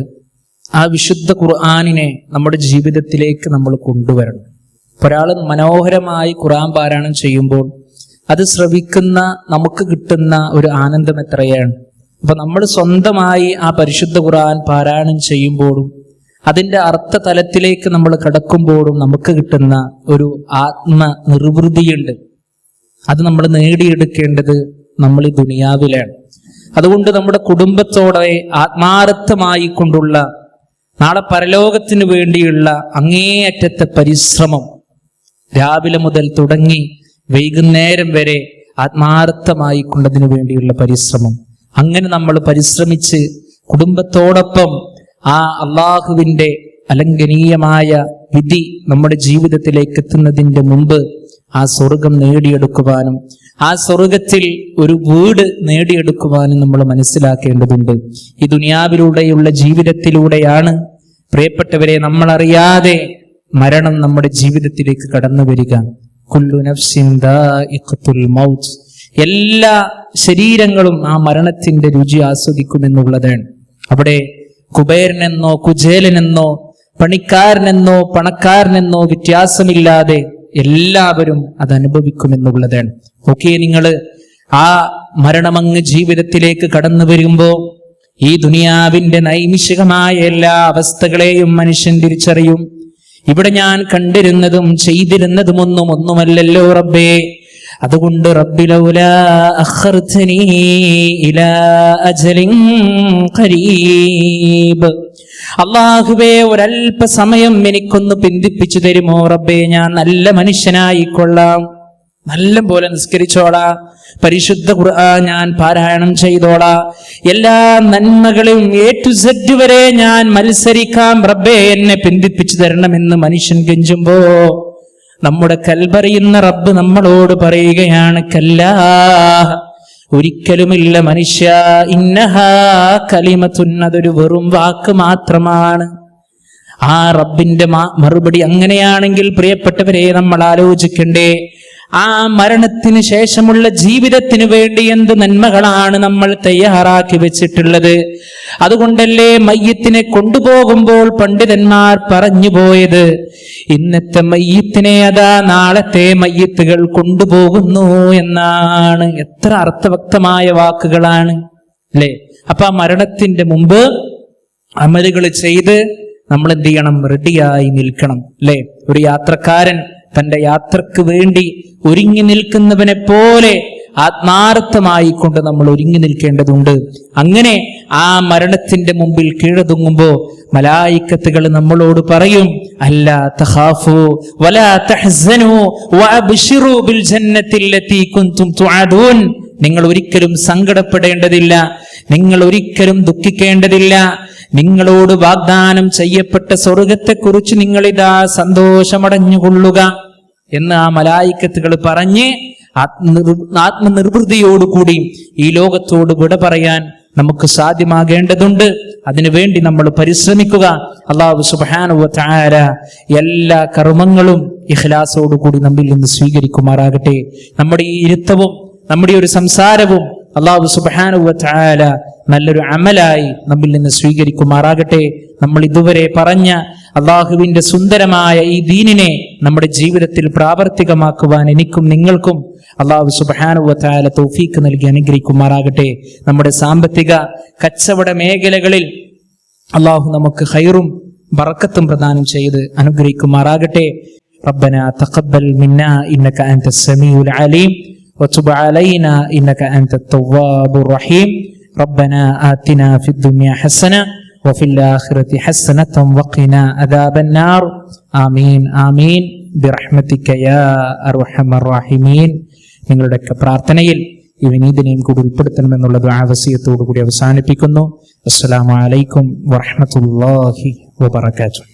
ആ വിശുദ്ധ ഖുർആനിനെ നമ്മുടെ ജീവിതത്തിലേക്ക് നമ്മൾ കൊണ്ടുവരണം. ഒരാൾ മനോഹരമായി ഖുർആൻ പാരായണം ചെയ്യുമ്പോൾ അത് ശ്രവിക്കുന്ന നമുക്ക് കിട്ടുന്ന ഒരു ആനന്ദം എത്രയാണ്. അപ്പൊ നമ്മൾ സ്വന്തമായി ആ പരിശുദ്ധ ഖുർആൻ പാരായണം ചെയ്യുമ്പോഴും അതിൻ്റെ അർത്ഥതലത്തിലേക്ക് നമ്മൾ കടക്കുമ്പോഴും നമുക്ക് കിട്ടുന്ന ഒരു ആത്മനിർവൃതിയുണ്ട്. അത് നമ്മൾ നേടിയെടുക്കേണ്ടത് നമ്മൾ ഈ ദുനിയാവിലാണ്. അതുകൊണ്ട് നമ്മുടെ കുടുംബത്തോടെ ആത്മാർത്ഥമായി കൊണ്ടുള്ള നാളെ പരലോകത്തിന് വേണ്ടിയുള്ള അങ്ങേയറ്റത്തെ പരിശ്രമം, രാവിലെ മുതൽ തുടങ്ങി വൈകുന്നേരം വരെ ആത്മാർത്ഥമായി കൊണ്ടതിനു വേണ്ടിയുള്ള പരിശ്രമം, അങ്ങനെ നമ്മൾ പരിശ്രമിച്ച് കുടുംബത്തോടൊപ്പം ആ അള്ളാഹുവിൻ്റെ അലംഘനീയമായ വിധി നമ്മുടെ ജീവിതത്തിലേക്ക് എത്തുന്നതിൻ്റെ മുമ്പ് ആ സ്വർഗം നേടിയെടുക്കുവാനും ആ സ്വർഗത്തിൽ ഒരു വീട് നേടിയെടുക്കുവാനും നമ്മൾ മനസ്സിലാക്കേണ്ടതുണ്ട്. ഈ ദുനിയാവിലൂടെയുള്ള ജീവിതത്തിലൂടെയാണ് പ്രിയപ്പെട്ടവരെ നമ്മളറിയാതെ മരണം നമ്മുടെ ജീവിതത്തിലേക്ക് കടന്നു വരിക. കുല്ലു നഫ്സിൻ ദാഇഖത്തുൽ മൗത്ത്, എല്ലാ ശരീരങ്ങളും ആ മരണത്തിന്റെ രുചി ആസ്വദിക്കുമെന്നുള്ളതാണ്. അവിടെ കുബേരനെന്നോ കുചേലനെന്നോ പണിക്കാരനെന്നോ പണക്കാരനെന്നോ വ്യത്യാസമില്ലാതെ എല്ലാവരും അത് അനുഭവിക്കുമെന്നുള്ളതാണ്. ഓക്കെ, നിങ്ങൾ ആ മരണമങ്ങ് ജീവിതത്തിലേക്ക് കടന്നു വരുമ്പോ ഈ ദുനിയാവിന്റെ നൈമിഷികമായ എല്ലാ അവസ്ഥകളെയും മനുഷ്യൻ തിരിച്ചറിയും. ഇവിടെ ഞാൻ കണ്ടിരുന്നതും ചെയ്തിരുന്നതും ഒന്നുമല്ലല്ലോ റബ്ബേ, അതുകൊണ്ട് റബ്ബി ലൗലാ അഖർതനീ ഇലാ അജലിൻ ഖരീബ്, അല്ലാഹുവേ ഒരല്പ സമയം എനിക്കൊന്ന് പിന്തിപ്പിച്ചു തരുമോ റബ്ബേ, ഞാൻ നല്ല മനുഷ്യനായിക്കൊള്ളാം, നല്ല പോലെ നിസ്കരിച്ചോളാ, പരിശുദ്ധ ഖുർആൻ ഞാൻ പാരായണം ചെയ്തോളാ, എല്ലാ നന്മകളും A to Z വരെ ഞാൻ മത്സരിക്കാം, റബ്ബേ എന്നെ പിന്തിപ്പിച്ചു തരണമെന്ന് മനുഷ്യൻ കെഞ്ചുമ്പോ നമ്മുടെ കൽബറിയുന്ന റബ്ബ് നമ്മളോട് പറയുകയാണ്, കല്ലാ, ഒരിക്കലുമില്ല മനുഷ്യ, ഇന്നഹാ കലിമത്തുൻ, അതൊരു വെറും വാക്ക് മാത്രമാണ്. ആ റബ്ബിന്റെ മറുപടി അങ്ങനെയാണെങ്കിൽ പ്രിയപ്പെട്ടവരെ നമ്മൾ ആലോചിക്കണ്ടേ, ആ മരണത്തിന് ശേഷമുള്ള ജീവിതത്തിന് വേണ്ടി എന്ത് നന്മകളാണ് നമ്മൾ തയ്യാറാക്കി വെച്ചിട്ടുള്ളത്. അതുകൊണ്ടല്ലേ മയ്യത്തിനെ കൊണ്ടുപോകുമ്പോൾ പണ്ഡിതന്മാർ പറഞ്ഞു പോയത്, ഇന്നത്തെ മയ്യത്തിനെ അതാ നാളത്തെ മയ്യത്തുകൾ കൊണ്ടുപോകുന്നു എന്നാണ്. എത്ര അർത്ഥവക്തമായ വാക്കുകളാണ് അല്ലേ? അപ്പൊ ആ മരണത്തിന്റെ മുമ്പ് അമലുകൾ ചെയ്ത് നമ്മൾ എന്ത് ചെയ്യണം? റെഡിയായി നിൽക്കണം അല്ലേ? ഒരു യാത്രക്കാരൻ തന്റെ യാത്രക്ക് വേണ്ടി ഒരുങ്ങി നിൽക്കുന്നവനെ പോലെ ആത്മാർത്ഥമായി കൊണ്ട് നമ്മൾ ഒരുങ്ങി നിൽക്കേണ്ടതുണ്ട്. അങ്ങനെ ആ മരണത്തിന്റെ മുമ്പിൽ കീഴടങ്ങുമ്പോ മലായിക്കത്തുകൾ നമ്മളോട് പറയും, അല്ലാ തഖാഫു വലാ തഹ്സനു വഅബ്ശിറു ബിൽ ജന്നത്തി അല്ലതി കുൻതും തുഅദൂൻ, നിങ്ങൾ ഒരിക്കലും സങ്കടപ്പെടേണ്ടതില്ല, നിങ്ങൾ ഒരിക്കലും ദുഃഖിക്കേണ്ടതില്ല, നിങ്ങളോട് വാഗ്ദാനം ചെയ്യപ്പെട്ട സ്വർഗത്തെക്കുറിച്ച് നിങ്ങളിതാ സന്തോഷമടഞ്ഞുകൊള്ളുക എന്ന് ആ മലായിക്കത്തുകൾ പറഞ്ഞ് ആത്മനിർവൃതിയോടുകൂടി ഈ ലോകത്തോട് വിട പറയാൻ നമുക്ക് സാധ്യമാകേണ്ടതുണ്ട്. അതിനുവേണ്ടി നമ്മൾ പരിശ്രമിക്കുക. അല്ലാഹു സുബ്ഹാനഹു വ തആല എല്ലാ കർമ്മങ്ങളും ഇഖ്ലാസോടുകൂടി നമ്മിൽ നിന്ന് സ്വീകരിക്കുമാറാകട്ടെ. നമ്മുടെ ഈ ഇരുത്തവും നമ്മുടെ ഒരു സംസാരവും അല്ലാഹു സുബ്ഹാനഹു വ തആല നല്ലൊരു അമലായി നമ്മിൽ നിന്ന് സ്വീകരിക്കുമാറാകട്ടെ. നമ്മൾ ഇതുവരെ പറഞ്ഞ അള്ളാഹുവിന്റെ സുന്ദരമായ ഈ ദീനിനെ നമ്മുടെ ജീവിതത്തിൽ പ്രാവർത്തികമാക്കുവാൻ എനിക്കും നിങ്ങൾക്കും അല്ലാഹു സുബ്ഹാനഹു വ തആല തൗഫീഖ് നൽകി അനുഗ്രഹിക്കുമാറാകട്ടെ. നമ്മുടെ സാമ്പത്തിക കച്ചവട മേഖലകളിൽ അല്ലാഹു നമുക്ക് ഖൈറും ബറക്കത്തും പ്രദാനം ചെയ്ത് അനുഗ്രഹിക്കുമാറാകട്ടെ. റബ്ബനാ തഖബ്ബൽ മിന്നാ ഇന്നക അൻതസ് സമീഉൽ അലീം വതുബ് അലൈനാ ഇന്നക അൻതത് തവ്വാബുർ റഹീം. ربنا آتنا في الدنيا حسنة وفي الآخرة حسنة وقنا عذاب النار آمين آمين برحمتك يا أرحم الراحمين. നിങ്ങളുടെയൊക്കെ പ്രാർത്ഥനയിൽ ഈ വിനീതനെയും കൂടി ഉൾപ്പെടുത്തണമെന്നുള്ള ദുആ വസിയത്തോടു കൂടി അവസാനിപ്പിക്കുന്നു. അസ്സലാമു അലൈക്കും വറഹ്മത്തുള്ളാഹി വബറകാതുഹു.